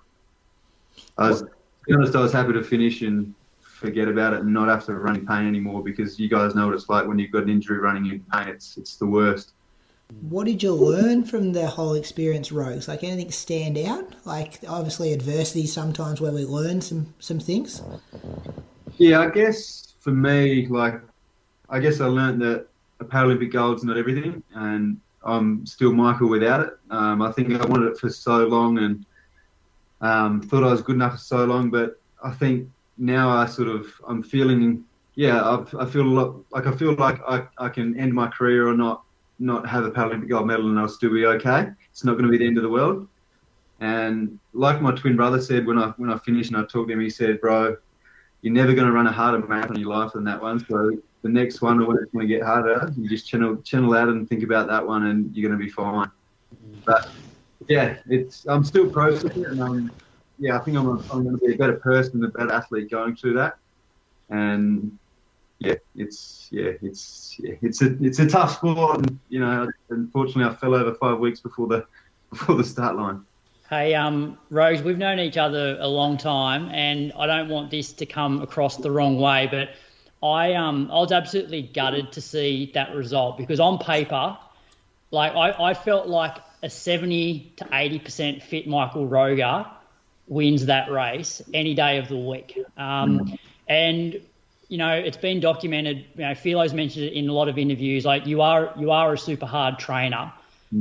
To be honest, I was happy to finish and forget about it and not have to run in pain anymore, because you guys know what it's like when you've got an injury running in pain. It's the worst. What did you learn from the whole experience, Rogues? Anything stand out? Obviously adversity sometimes where we learn some things. Yeah, I guess for me, I guess I learned that a Paralympic gold's not everything, and I'm still Michael without it. I think I wanted it for so long, and thought I was good enough for so long, but I think now I'm feeling, I feel a lot I feel like I can end my career or not have a Paralympic gold medal, and I'll still be okay. It's not going to be the end of the world. And like my twin brother said when I finished and I talked to him, he said, "Bro, you're never going to run a harder marathon in your life than that one. So the next one, or when it's going to get harder, you just channel out and think about that one, and you're going to be fine." But I'm still processing it, and I think I'm going to be a better person, a better athlete going through that. And it's a tough sport, and unfortunately I fell over 5 weeks before the start line. Hey, Rose, we've known each other a long time, and I don't want this to come across the wrong way, but I was absolutely gutted to see that result, because on paper, I felt like a 70 to 80% fit Michael Roeger wins that race any day of the week. And it's been documented. Philo's mentioned it in a lot of interviews. You are a super hard trainer.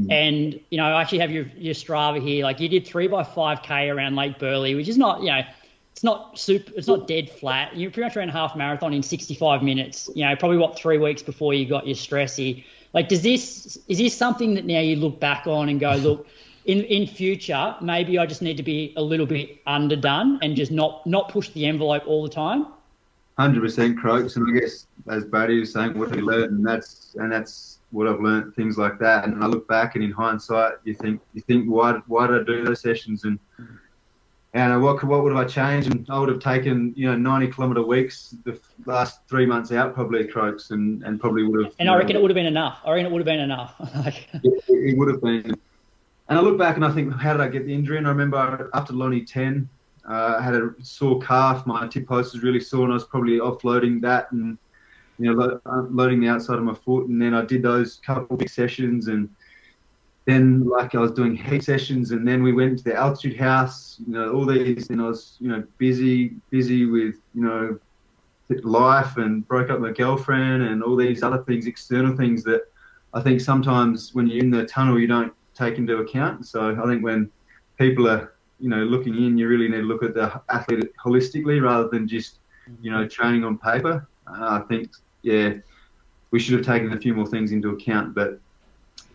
And I actually have your Strava here. You did 3x5k around Lake Burleigh, which is not, it's not dead flat. You pretty much ran a half marathon in 65 minutes. Probably 3 weeks before you got your stressy. Is this something that now you look back on and go, look, in future, maybe I just need to be a little bit underdone and just not push the envelope all the time? 100%, Croaks. And I guess, as Brady was saying, what he learned, and that's what I've learned, things like that. And I look back, and in hindsight, you think, why did I do those sessions? And what would have I changed? And I would have taken 90-kilometre weeks the last 3 months out, probably, Croaks, and probably would have. And I reckon it would have been enough. It would have been. And I look back and I think, how did I get the injury? And I remember after Lonnie 10, I had a sore calf. My tib post was really sore, and I was probably offloading that and loading the outside of my foot. And then I did those couple big sessions, and then I was doing heat sessions, and then we went to the altitude house. All these, and I was busy with life, and broke up my girlfriend, and all these other things, external things that I think sometimes when you're in the tunnel you don't take into account. So I think when people are looking in, you really need to look at the athlete holistically rather than just training on paper. I think we should have taken a few more things into account, but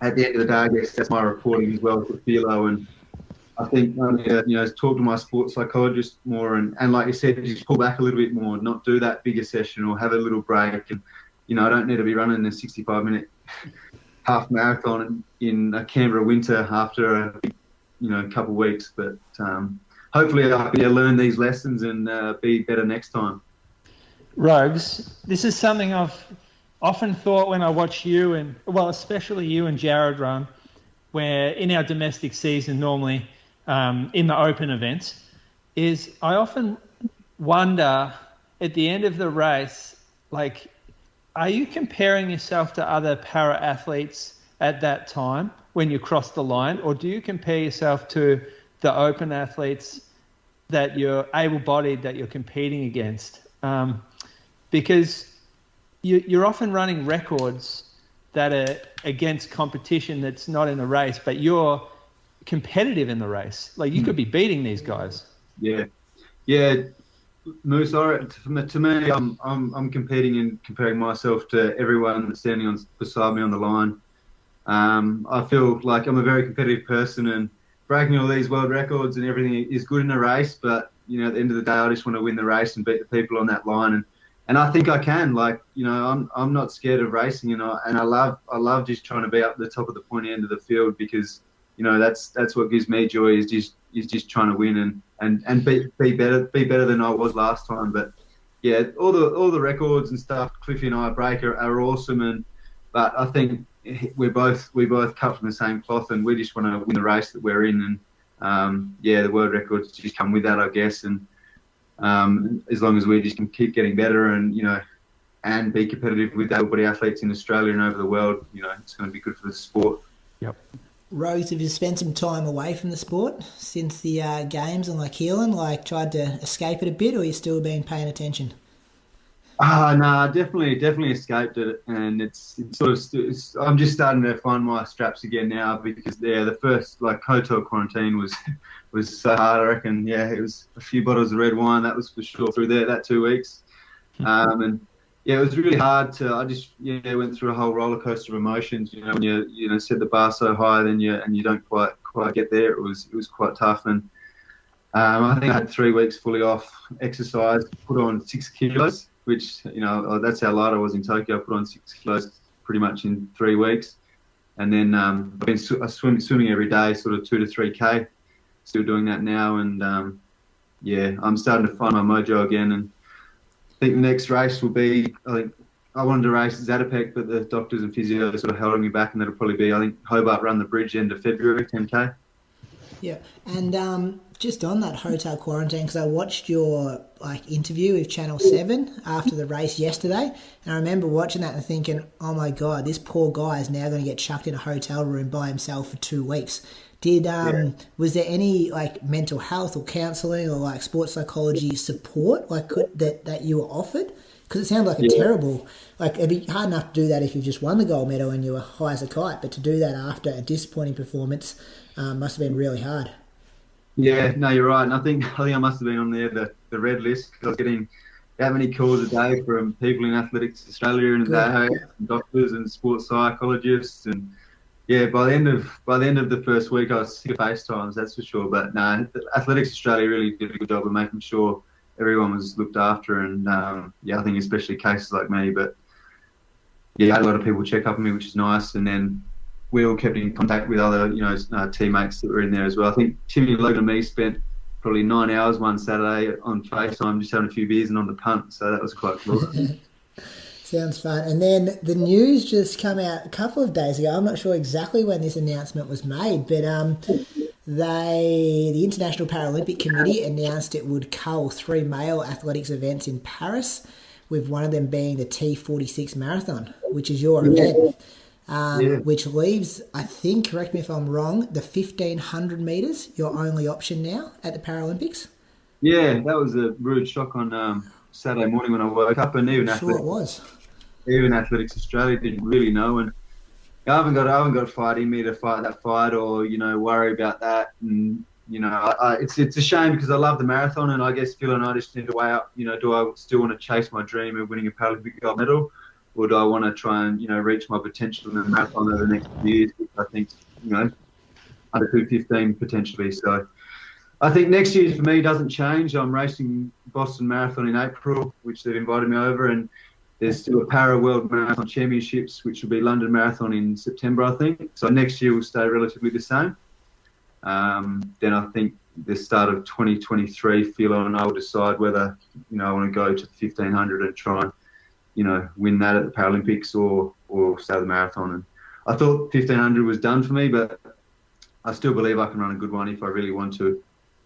at the end of the day, I guess that's my reporting as well for Philo. And I think talk to my sports psychologist more, and like you said, just pull back a little bit more, not do that bigger session or have a little break. And I don't need to be running a 65-minute half marathon in a Canberra winter after a couple of weeks. But hopefully I'll learn these lessons and be better next time. Rogues, this is something I've often thought when I watch you and, especially you and Jared run, where in our domestic season normally in the open events, is I often wonder at the end of the race, like, are you comparing yourself to other para athletes at that time when you cross the line, or do you compare yourself to the open athletes that you're able-bodied that you're competing against? Because you're often running records that are against competition that's not in the race, but you're competitive in the race. Like, you could be beating these guys. Yeah. Moose, to me, I'm competing and comparing myself to everyone that's standing beside me on the line. I feel like I'm a very competitive person, and breaking all these world records and everything is good in a race. But at the end of the day, I just want to win the race and beat the people on that line. And I think I can. Like, I'm not scared of racing, and I love just trying to be up the top of the pointy end of the field, because that's what gives me joy, is just trying to win and be better than I was last time. But yeah, all the records and stuff Cliffy and I break are awesome, but I think we both cut from the same cloth, and we just want to win the race that we're in. And the world records just come with that, I guess. And as long as we just can keep getting better and be competitive with able-bodied athletes in Australia and over the world, it's going to be good for the sport. Yep. Rose, have you spent some time away from the sport since the games and healing, tried to escape it a bit, or are you still been paying attention? No, definitely escaped it, and it's I'm just starting to find my straps again now, because the first hotel quarantine was so hard. I reckon it was a few bottles of red wine, that was for sure, through that 2 weeks, and it was really hard I just went through a whole roller coaster of emotions. When you set the bar so high, then you don't quite get there. It was quite tough, and I think I had 3 weeks fully off exercise, put on 6 kilos. Which, that's how light I was in Tokyo. I put on 6 kilos pretty much in 3 weeks. And then I've been swimming every day, sort of 2 to 3K. Still doing that now. And, I'm starting to find my mojo again. And I think the next race will be, I wanted to race Zatopek, but the doctors and physio sort of held me back. And that'll probably be, Hobart Run the Bridge end of February, 10K. Yeah, and just on that hotel quarantine, because I watched your interview with Channel 7 after the race yesterday, and I remember watching that and thinking, oh my God, this poor guy is now going to get chucked in a hotel room by himself for 2 weeks. Was there any mental health or counselling or sports psychology support that you were offered? Because it sounds like a terrible, it'd be hard enough to do that if you just won the gold medal and you were high as a kite, but to do that after a disappointing performance must have been really hard. Yeah, no, you're right. And I think I must have been on the red list, because I was getting that many calls a day from people in Athletics Australia and doctors and sports psychologists. And by the end of the first week, I was sick of FaceTimes, that's for sure. But no, Athletics Australia really did a good job of making sure everyone was looked after. And I think especially cases like me. But I had a lot of people check up on me, which is nice. And then we all kept in contact with other, teammates that were in there as well. I think Timmy, Logan and me spent probably 9 hours one Saturday on FaceTime just having a few beers and on the punt. So that was quite cool. Sounds fun. And then the news just come out a couple of days ago. I'm not sure exactly when this announcement was made, but the International Paralympic Committee announced it would cull 3 male athletics events in Paris, with one of them being the T46 Marathon, which is your event. Which leaves, I think, correct me if I'm wrong, the 1,500 metres, your only option now at the Paralympics? Yeah, that was a rude shock on Saturday morning when I woke up, and even Athletics Australia didn't really know, and I haven't got a fight in me to fight that fight, or worry about that. And it's a shame, because I love the marathon, and I guess Phil and I just need to weigh up, do I still want to chase my dream of winning a Paralympic gold medal, or do I want to try and reach my potential in the marathon over the next few years, which I think under 2:15 potentially. So I think next year for me doesn't change. I'm racing Boston Marathon in April, which they've invited me over, and there's still a Para World Marathon Championships, which will be London Marathon in September, I think. So next year will stay relatively the same. Then I think the start of 2023, Philo and I will decide whether I want to go to the 1,500 and try and win that at the Paralympics, or stay the marathon. And I thought 1,500 was done for me, but I still believe I can run a good one if I really want to.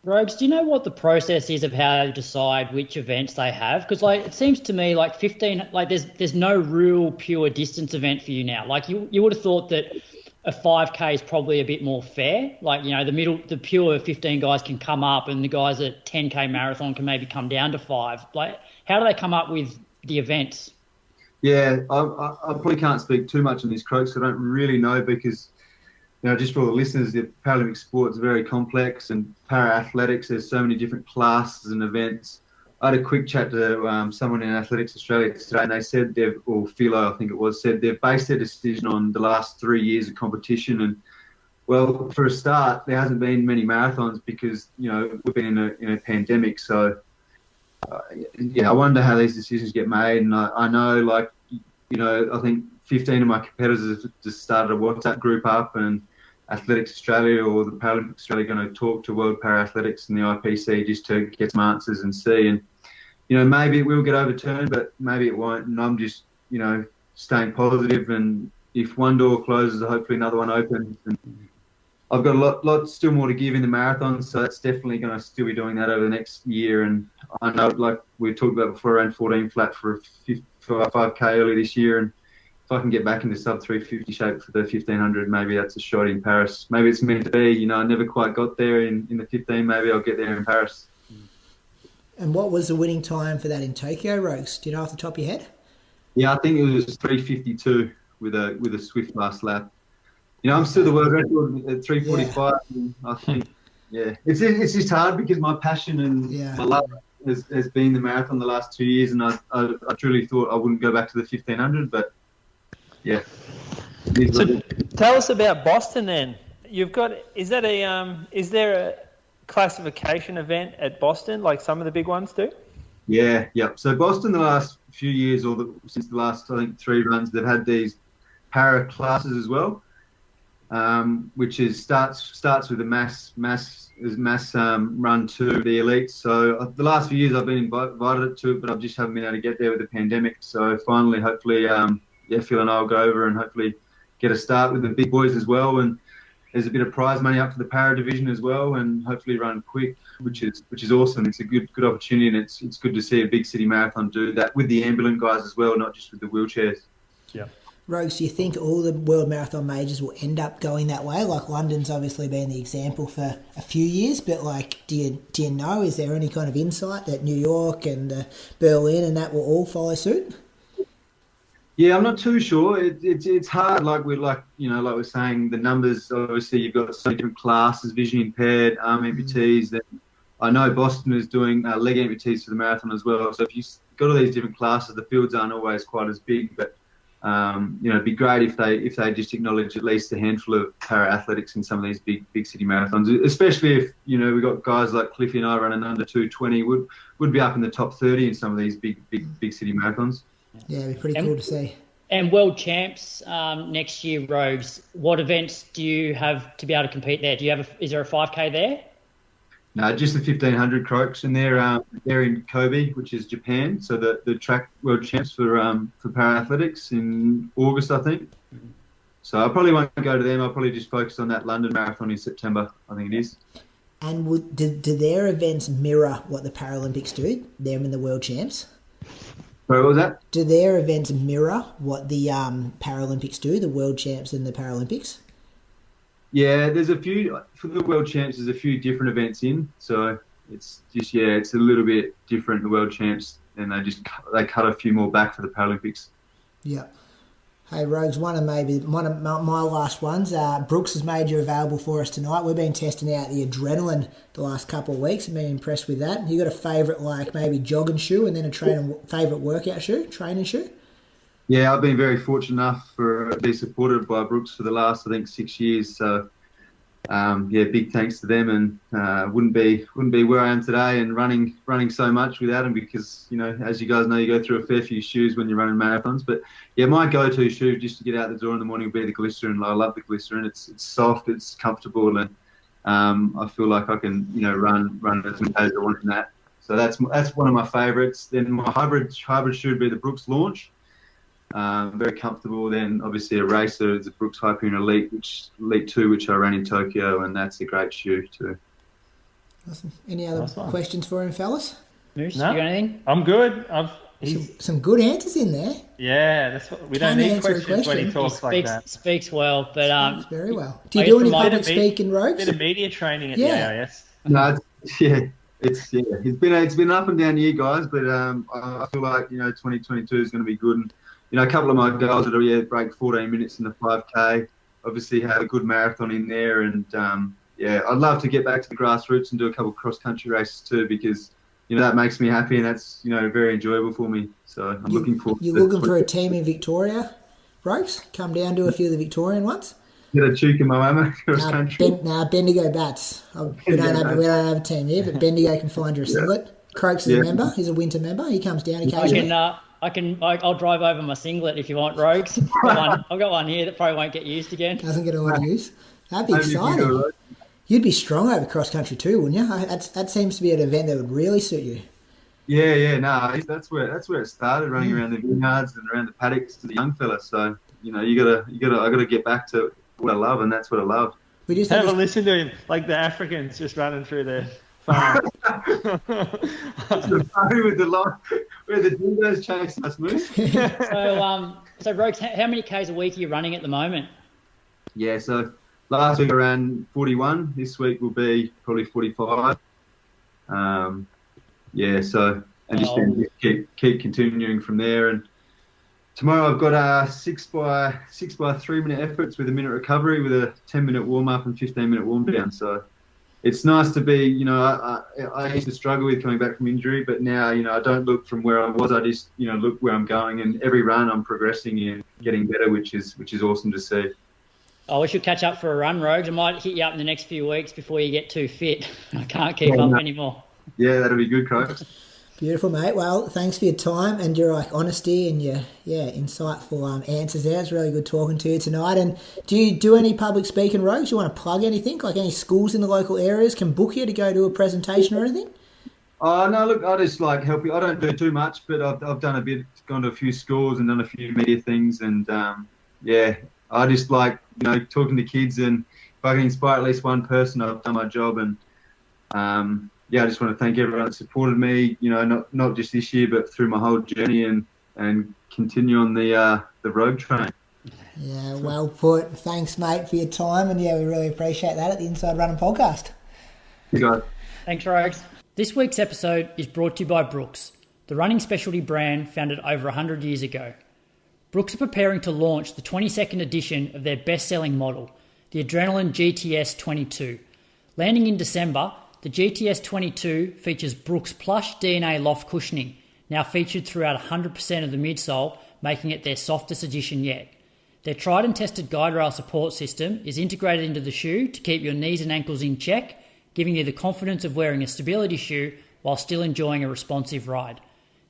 Rogues, do you know what the process is of how they decide which events they have? Because it seems to me like 15, there's no real pure distance event for you now. Like you would have thought that a 5K is probably a bit more fair. Like, the pure 15 guys can come up and the guys at 10K marathon can maybe come down to 5. Like, how do they come up with the events? Yeah, I probably can't speak too much on this, Croaks. I don't really know because, just for all the listeners, the Paralympic sport is very complex, and para-athletics, there's so many different classes and events. I had a quick chat to someone in Athletics Australia today, and they said Philo, I think it was, said they've based their decision on the last 3 years of competition. And, well, for a start, there hasn't been many marathons because, we've been in a pandemic. So, I wonder how these decisions get made. And I know, I think 15 of my competitors have just started a WhatsApp group up, and Athletics Australia or the Paralympic Australia are going to talk to World Para-Athletics and the IPC just to get some answers and see. And, maybe it will get overturned, but maybe it won't. And I'm just, staying positive. And if one door closes, hopefully another one opens. And I've got a lot still more to give in the marathon, so that's definitely going to still be doing that over the next year. And I know, like we talked about before, around 14 flat for a 5K early this year. And if I can get back into sub 350 shape for the 1500, maybe that's a shot in Paris. Maybe it's meant to be. I never quite got there in the 15. Maybe I'll get there in Paris. And what was the winning time for that in Tokyo, Rogues? Do you know off the top of your head? Yeah, I think it was 3:52 with a swift last lap. I'm still the world record at 3:45. Yeah. I think, it's just hard because my passion and my love has been the marathon the last 2 years, and I truly thought I wouldn't go back to the 1500, but yeah. So tell us about Boston then. Is there a classification event at Boston like some of the big ones do? Yeah. So Boston the last few years, since the last, I think, 3 runs, they've had these para classes as well, which starts with a mass run to the elites. So the last few years I've been invited to it, but I just haven't been able to get there with the pandemic. So finally, hopefully, Phil and I will go over and hopefully get a start with the big boys as well. And there's a bit of prize money up for the para division as well, and hopefully run quick, which is awesome. It's a good opportunity, and it's good to see a big city marathon do that with the ambulant guys as well, not just with the wheelchairs. Yeah. Rogues, do you think all the World Marathon majors will end up going that way? Like London's obviously been the example for a few years, but do you know, is there any kind of insight that New York and Berlin and that will all follow suit? Yeah, I'm not too sure. It's hard. Like we're saying, the numbers. Obviously, you've got so many different classes: vision impaired, arm amputees. Then I know Boston is doing leg amputees for the marathon as well. So if you've got all these different classes, the fields aren't always quite as big. But it'd be great if they just acknowledge at least a handful of para athletics in some of these big city marathons. Especially if we've got guys like Cliffy and I running under 220 would be up in the top 30 in some of these big city marathons. Yeah, it'd be pretty cool to see. And World Champs next year, Rogues, what events do you have to be able to compete there? Is there a 5K there? No, just the 1500 Croaks, and they're in Kobe, which is Japan. So the track World Champs for para-athletics in August, I think. So I probably won't go to them. I'll probably just focus on that London Marathon in September, I think it is. And do their events mirror what the Paralympics do, them and the World Champs? Sorry, what was that? Do their events mirror what the Paralympics do, the World Champs and the Paralympics? Yeah, there's a few, for the World Champs, there's a few different events in. So it's just, it's a little bit different, the World Champs, and they cut a few more back for the Paralympics. Yeah. Hey, Rogues, one of my last ones. Brooks has made you available for us tonight. We've been testing out the adrenaline the last couple of weeks and been impressed with that. You got a favourite, like maybe jogging shoe, and then a favourite workout shoe, training shoe? Yeah, I've been very fortunate enough to be supported by Brooks for the last, I think, 6 years. So, big thanks to them, and wouldn't be where I am today and running so much without them, because as you guys know, you go through a fair few shoes when you're running marathons. But yeah, my go-to shoe just to get out the door in the morning would be the Glycerin. I love the Glycerin. It's soft, it's comfortable, and I feel like I can run as many days as I want in that. So that's one of my favourites. Then my hybrid shoe would be the Brooks Launch. Very comfortable. Then obviously a racer is the Brooks Hyperion Elite 2, which I ran in Tokyo, and that's a great shoe too. Awesome. Any other Nice one. questions for him, fellas? Moose, No. you got anything? I'm good. Some good answers in there. Yeah, that's what we don't Can need answer a questions when he question. talks like that. Speaks well, but Speaks very well. Do you I do guess any from my- public speaking, Rogues? Bit of media training at Yeah. the AIS. No, it's been up and down year, guys. But I feel like 2022 is going to be good. And a couple of my girls that break 14 minutes in the 5K. Obviously, had a good marathon in there, and I'd love to get back to the grassroots and do a couple of cross country races too, because that makes me happy, and that's very enjoyable for me. So I'm looking forward. You're looking for a team in Victoria, Rogues? Come down to a few of the Victorian ones. Get a cheek in my mama cross country. Bendigo Bats. We don't have a team here, but Bendigo can find you a singlet. Croaks is a member. He's a winter member. He comes down occasionally. I'll drive over my singlet if you want, Rogues. I've got one here that probably won't get used again. Doesn't get a lot of use. That'd be exciting. You'd be strong over cross country too, wouldn't you? That seems to be an event that would really suit you. Yeah, no, that's where it started, running around the vineyards and around the paddocks to the young fella. So I gotta get back to what I love, and that's what I love. We just Have a listen to him, like the Africans just running through their farm. With the line, where the dingoes chasing us, Moose. So Rogues, how many Ks a week are you running at the moment? Yeah, so last week I ran 41. This week will be probably 45. Just keep continuing from there. And tomorrow I've got 6 by 3 minute efforts with a minute recovery, with a 10-minute warm up and 15-minute warm down. So it's nice to be. I used to struggle with coming back from injury, but now I don't look from where I was. I just look where I'm going, and every run I'm progressing and getting better, which is awesome to see. Oh, we should catch up for a run, Rogues. I might hit you up in the next few weeks before you get too fit. I can't keep up anymore. Yeah, that'll be good, Croaks. Beautiful, mate. Well, thanks for your time and your honesty and your insightful answers there. It's really good talking to you tonight. And do you do any public speaking, Rogues? You want to plug anything? Like any schools in the local areas can book you to go to a presentation or anything? Oh, no, look, I just like help you. I don't do too much, but I've done a bit, gone to a few schools and done a few media things. And, I just like, talking to kids, and if I can inspire at least one person, I've done my job. And, I just want to thank everyone that supported me, not just this year, but through my whole journey, and continue on the road train. Yeah, well put. Thanks, mate, for your time. And, we really appreciate that at the Inside Running Podcast. You guys. Thanks, Rogues. This week's episode is brought to you by Brooks, the running specialty brand founded over 100 years ago. Brooks are preparing to launch the 22nd edition of their best-selling model, the Adrenaline GTS 22. Landing in December, the GTS 22 features Brooks plush DNA loft cushioning, now featured throughout 100% of the midsole, making it their softest edition yet. Their tried and tested guide rail support system is integrated into the shoe to keep your knees and ankles in check, giving you the confidence of wearing a stability shoe while still enjoying a responsive ride.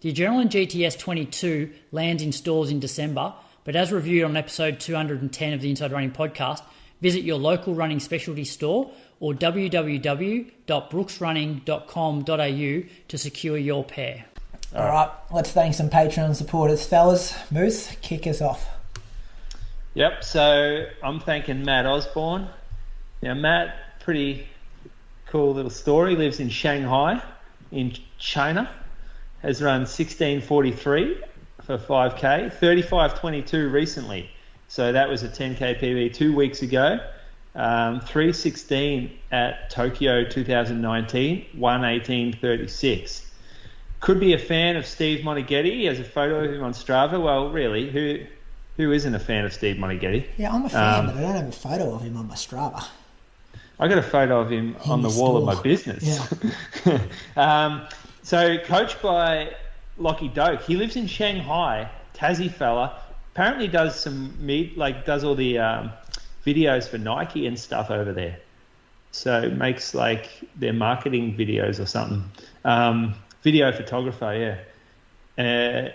The Adrenaline GTS 22 lands in stores in December, but as reviewed on episode 210 of the Inside Running Podcast, visit your local running specialty store or www.brooksrunning.com.au to secure your pair. All right, let's thank some Patreon supporters, fellas. Moose, kick us off. Yep, so I'm thanking Matt Osborne. Now, Matt, pretty cool little story, lives in Shanghai in China, has run 16:43 for 5K, 35:22 recently. So that was a 10K PB 2 weeks ago. 3:16 at Tokyo 2019, 1:18:36. Could be a fan of Steve Monaghetti. He has a photo of him on Strava. Well, really, who isn't a fan of Steve Monaghetti? Yeah, I'm a fan, but I don't have a photo of him on my Strava. I got a photo of him on the wall of my business. Yeah. So coached by Lockie Doak. He lives in Shanghai, Tassie fella. Apparently does does all the videos for Nike and stuff over there. So makes like their marketing videos or something. Video photographer, yeah.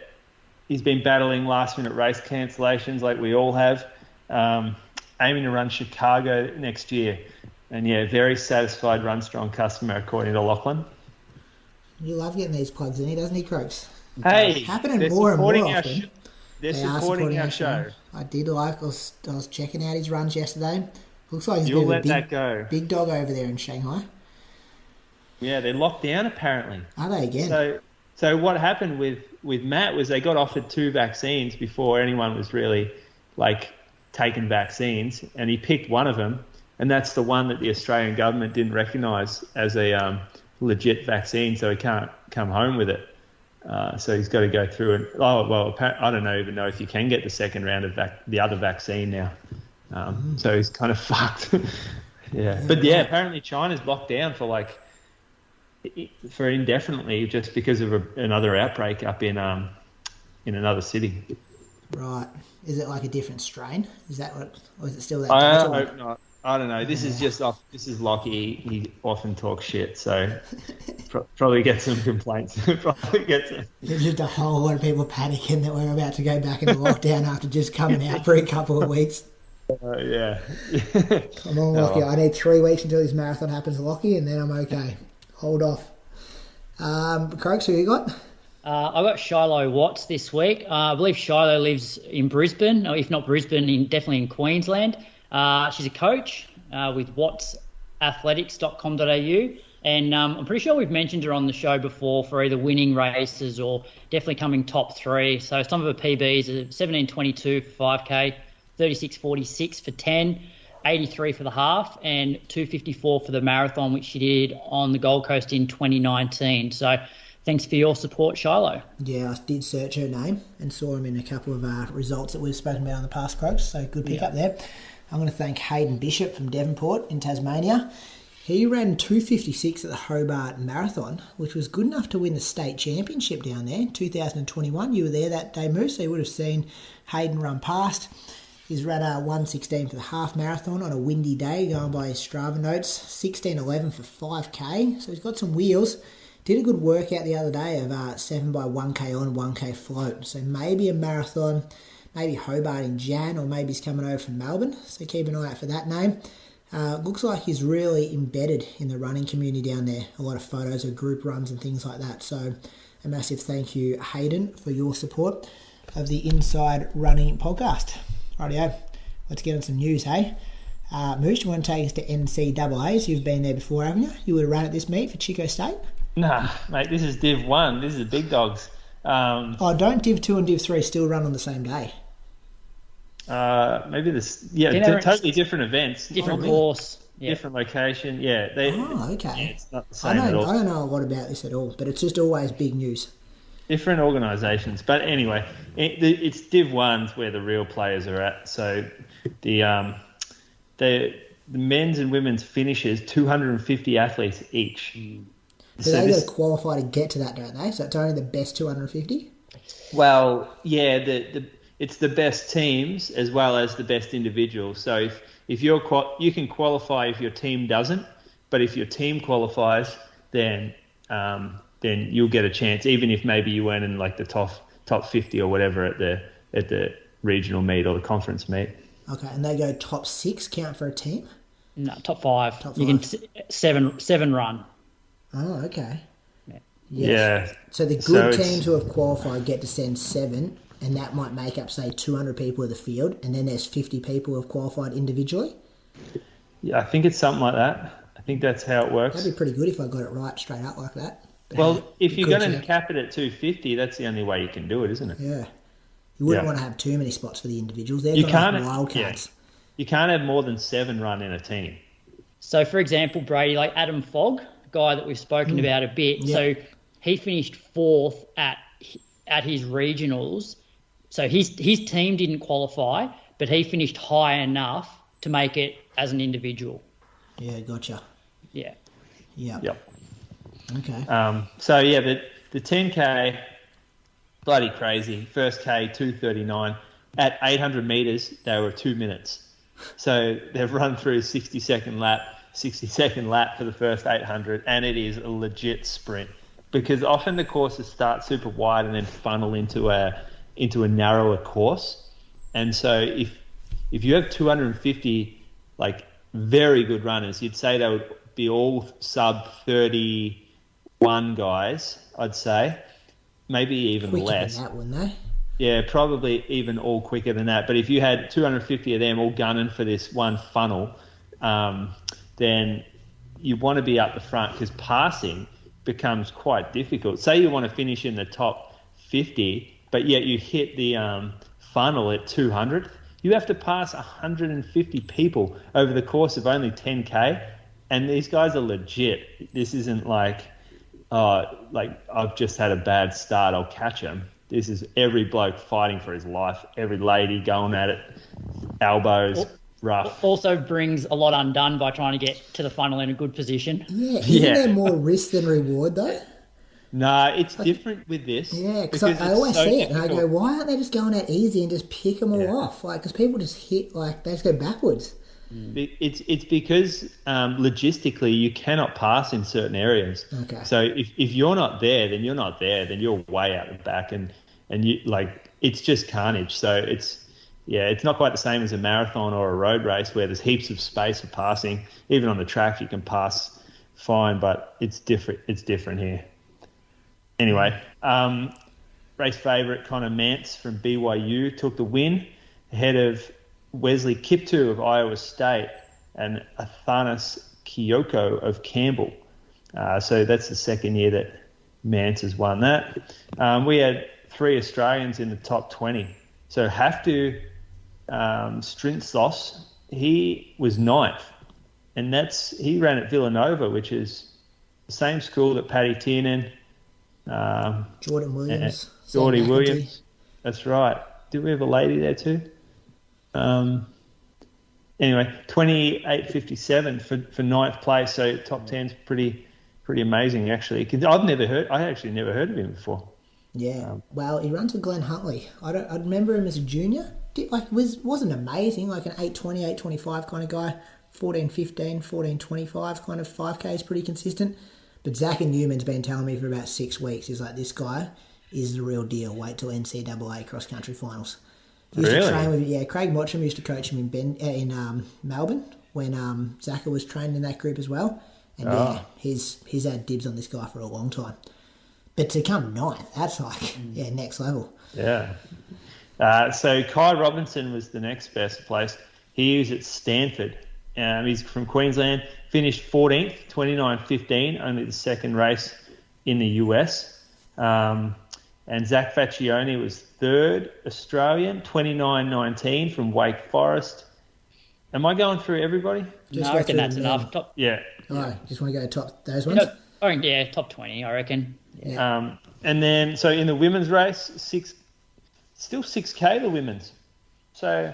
He's been battling last minute race cancellations like we all have. Aiming to run Chicago next year. And yeah, very satisfied Run Strong customer according to Lachlan. You love getting these plugs in, doesn't he, Croaks? Hey, happening more and more often. They're supporting our show. I did I was checking out his runs yesterday. Looks like he's You'll a let bit of that go. Big dog over there in Shanghai. Yeah, they're locked down apparently. Are they again? So what happened with Matt was they got offered 2 vaccines before anyone was really taking vaccines, and he picked one of them, and that's the one that the Australian government didn't recognise as a legit vaccine, so he can't come home with it. So he's got to go through it. Oh, well, I don't even know if you can get the second round of the other vaccine now. So he's kind of fucked. Yeah. But yeah, apparently China's locked down for indefinitely just because of another outbreak up in another city. Right. Is it like a different strain? Is that what, or is it still that? I hope not. I don't know. This is just this is Lockie. He often talks shit, so probably get some complaints. There's just a whole lot of people panicking that we're about to go back into lockdown after just coming out for a couple of weeks. Yeah. Come on, Lockie. I need 3 weeks until this marathon happens, Lockie, and then I'm okay. Hold off. Croaks, who you got? I got Shiloh Watts this week. I believe Shiloh lives in Brisbane, or if not Brisbane, definitely in Queensland. She's a coach with wattsathletics.com.au, and I'm pretty sure we've mentioned her on the show before for either winning races or definitely coming top 3. So some of her PBs are 17:22 for 5K, 36:46 for 10, 83 for the half, and 2:54 for the marathon, which she did on the Gold Coast in 2019. So thanks for your support, Shiloh. Yeah, I did search her name and saw him in a couple of results that we've spoken about in the past, Croaks, so good pick up there. I'm going to thank Hayden Bishop from Devonport in Tasmania. He ran 2:56 at the Hobart Marathon, which was good enough to win the state championship down there in 2021. You were there that day, Moose, so you would have seen Hayden run past. He's ran 1:16 for the half marathon on a windy day, going by his Strava notes, 16:11 for 5K, so he's got some wheels. Did a good workout the other day of 7 by 1K on, 1K float, so maybe a marathon, maybe Hobart in Jan, or maybe he's coming over from Melbourne, so keep an eye out for that name. Looks like he's really embedded in the running community down there. A lot of photos of group runs and things like that. So a massive thank you, Hayden, for your support of the Inside Running podcast. Rightio, let's get on some news, hey? Moose, you want to take us to NCAAs? You've been there before, haven't you? You would have run at this meet for Chico State? Nah, mate, this is Div 1. This is the big dogs. Don't Div 2 and Div 3 still run on the same day? Maybe this, totally different events, different course, different location. Yeah, okay. Yeah, it's not the same at all. I don't know a lot about this at all, but it's just always big news. Different organisations, but anyway, it's Div 1's where the real players are at. So the men's and women's finishes, 250 athletes each. So they got to qualify to get to that, don't they? So it's only the best 250? Well, yeah, it's the best teams as well as the best individuals. So if you can qualify if your team doesn't, but if your team qualifies, then you'll get a chance, even if maybe you weren't in like the top 50 or whatever at the regional meet or the conference meet. Okay, and they go top 6 count for a team? No, top 5. You can seven run. Oh, okay. Yeah. Yes. Yeah. So the good teams who have qualified get to send 7, and that might make up, say, 200 people of the field, and then there's 50 people who have qualified individually? Yeah, I think it's something like that. I think that's how it works. That'd be pretty good if I got it right straight up like that. But well, if you're going to cap it at 250, that's the only way you can do it, isn't it? Yeah. You wouldn't want to have too many spots for the individuals. They're you kind of like wildcards. Yeah. You can't have more than 7 run in a team. So, for example, Brady, like Adam Fogg, guy that we've spoken about a bit. Yeah. So he finished 4th at his regionals. So his team didn't qualify, but he finished high enough to make it as an individual. Yeah, gotcha. Yeah. Yeah. Yep. Okay. So yeah, the 10K, bloody crazy. First K 2:39 at 800 meters. They were 2 minutes. So they've run through 60-second lap for the first 800, and it is a legit sprint because often the courses start super wide and then funnel into a narrower course. And so if you have 250 like very good runners, you'd say they would be all sub 31 guys, I'd say, maybe even quicker less. Than that, wouldn't they? Yeah, probably even all quicker than that. But if you had 250 of them all gunning for this one funnel, then you want to be up the front because passing becomes quite difficult. Say you want to finish in the top 50, but yet you hit the funnel at 200. You have to pass 150 people over the course of only 10K, and these guys are legit. This isn't like I've just had a bad start, I'll catch them. This is every bloke fighting for his life, every lady going at it, elbows, rough. Also brings a lot undone by trying to get to the funnel in a good position. Yeah, isn't there more risk than reward though? No, it's different with this. Yeah, because I always see it and I go, why aren't they just going out easy and just pick them all off? Like, because people just hit, like, they just go backwards. It's because logistically you cannot pass in certain areas. Okay. So if you're not there, then you're not there. Then you're way out the back, and you like it's just carnage. So it's not quite the same as a marathon or a road race where there's heaps of space for passing. Even on the track you can pass fine, but it's different. It's different here. Anyway, race favourite Connor Mantz from BYU took the win ahead of Wesley Kiptoo of Iowa State and Athanas Kioko of Campbell. So that's the second year that Mantz has won that. We had 3 Australians in the top 20. So Haftu Strintzos, he was 9th. And he ran at Villanova, which is the same school that Paddy Tiernan, Jordan Williams. Geordie Williams. That's right. Did we have a lady there too? Anyway, 28.57 for 9th place. So top 10's pretty amazing actually. I actually never heard of him before. Yeah. Well, he runs with Glenn Huntley. I remember him as a junior. Wasn't amazing, like an 8:20, 8:25 kind of guy. 14:15, 14:25 kind of 5K is pretty consistent. But Zach and Newman's been telling me for about 6 weeks, he's like, this guy is the real deal. Wait till NCAA cross-country finals. He used to train with, Craig Mottram used to coach him in Melbourne when Zach was training in that group as well. And he's had dibs on this guy for a long time. But to come 9th, that's like, next level. Yeah. So Kai Robinson was the next best placed. He was at Stanford. He's from Queensland, finished 14th, 29.15, only the second race in the US. And Zach Faccioni was 3rd Australian, 29.19 from Wake Forest. Am I going through everybody? I reckon that's enough. Yeah. All right, just want to go top those ones? Top 20, I reckon. Yeah. And then, so in the women's race, still 6K the women's. So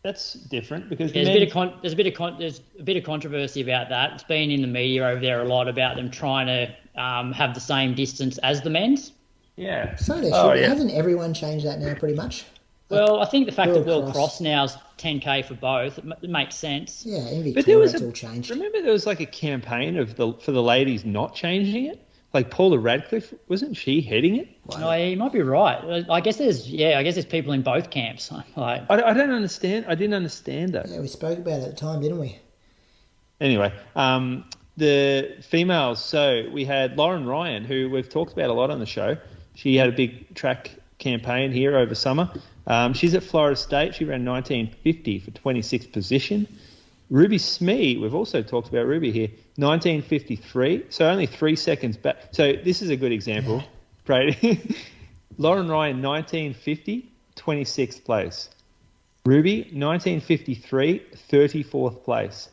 that's different because there's a bit of controversy about that. It's been in the media over there a lot about them trying to have the same distance as the men's. Yeah. So they should. Hasn't everyone changed that now pretty much? Well, I think the fact that World Cross now is 10K for both, it makes sense. Yeah, in Victoria it's all changed. Remember there was like a campaign for the ladies not changing it? Like Paula Radcliffe, wasn't she heading it? No, you might be right. I guess there's people in both camps. I don't understand. I didn't understand that. Yeah, we spoke about it at the time, didn't we? Anyway, the females. So we had Lauren Ryan, who we've talked about a lot on the show. She had a big track campaign here over summer. She's at Florida State. She ran 19.50 for 26th position. Ruby Smee, we've also talked about Ruby here, 19.53, so only 3 seconds back. So this is a good example, Brady. Lauren Ryan, 19.50, 26th place. Ruby, 19.53, 34th place.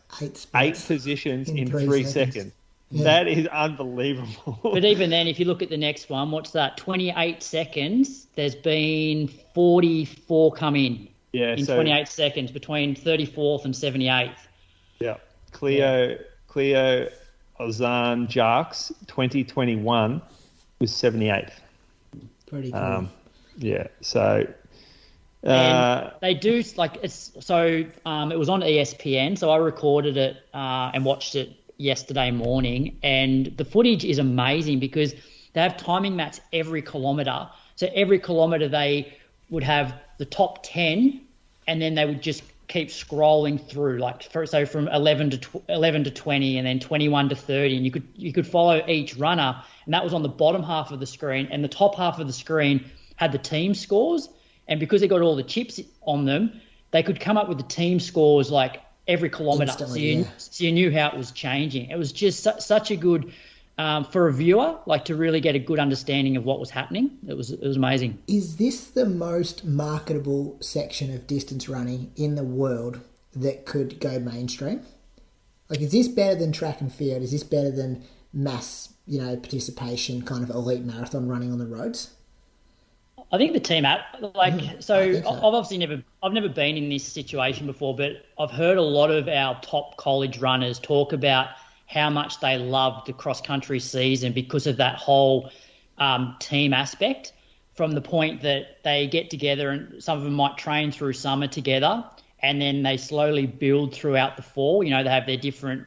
8 positions in 3 seconds. Yeah. That is unbelievable. But even then, if you look at the next one, what's that? 28 seconds. There's been 44 come in. Yeah, in 28 seconds between 34th and 78th. Yeah. Cleo Ozan Jarks, 2021, was 78th. Pretty cool. Yeah, so... they do, like, it was on ESPN, so I recorded it and watched it yesterday morning, and the footage is amazing because they have timing mats every kilometre. So every kilometre they would have the top 10, and then they would just keep scrolling through, so from 11 to 20, and then 21 to 30, and you could follow each runner, and that was on the bottom half of the screen, and the top half of the screen had the team scores, and because they got all the chips on them, they could come up with the team scores like every kilometre. So you knew how it was changing. It was just such a good, for a viewer, like to really get a good understanding of what was happening. It was amazing. Is this the most marketable section of distance running in the world that could go mainstream? Like, is this better than track and field? Is this better than mass, participation, kind of elite marathon running on the roads? I think the team I've never been in this situation before, but I've heard a lot of our top college runners talk about how much they loved the cross-country season because of that whole team aspect, from the point that they get together and some of them might train through summer together and then they slowly build throughout the fall. They have a different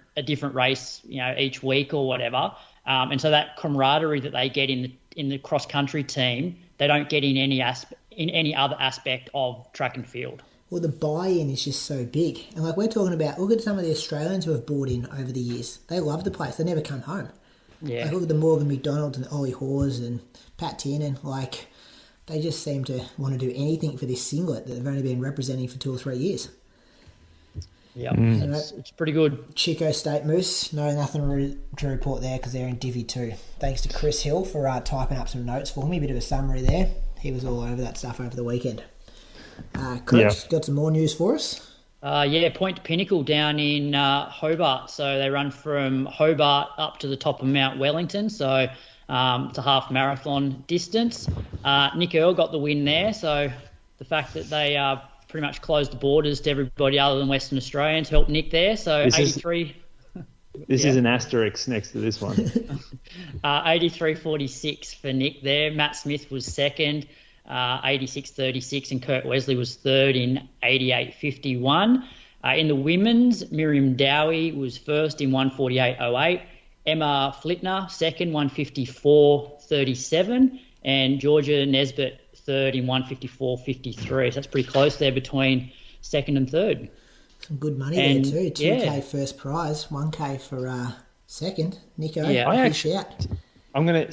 race, each week or whatever. And so that camaraderie that they get in the cross-country team, they don't get in any other aspect of track and field. Well, the buy-in is just so big. And like we're talking about, look at some of the Australians who have bought in over the years. They love the place. They never come home. Yeah. Like, look at the Morgan McDonalds and the Ollie Hawes and Pat Tiernan. Like, they just seem to want to do anything for this singlet that they've only been representing for 2 or 3 years. Yeah, it's pretty good. Chico State Moose, nothing to report there because they're in Divi 2. Thanks to Chris Hill for typing up some notes for me, a bit of a summary there. He was all over that stuff over the weekend. Coach, got some more news for us? Point to Pinnacle down in Hobart. So they run from Hobart up to the top of Mount Wellington. So it's a half marathon distance. Nick Earl got the win there. So the fact that they pretty much closed the borders to everybody other than Western Australians helped Nick there. So this 83. This is an asterisk next to this one. 83.46 for Nick there. Matt Smith was second. 86.36, and Kurt Wesley was third in 88.51. In the women's, Miriam Dowie was first in 148.08. Emma Flitner, second, 154.37. And Georgia Nesbitt, third in 154.53. So that's pretty close there between second and third. Some good money there too. 2K first prize, 1K for second. Nico, shout.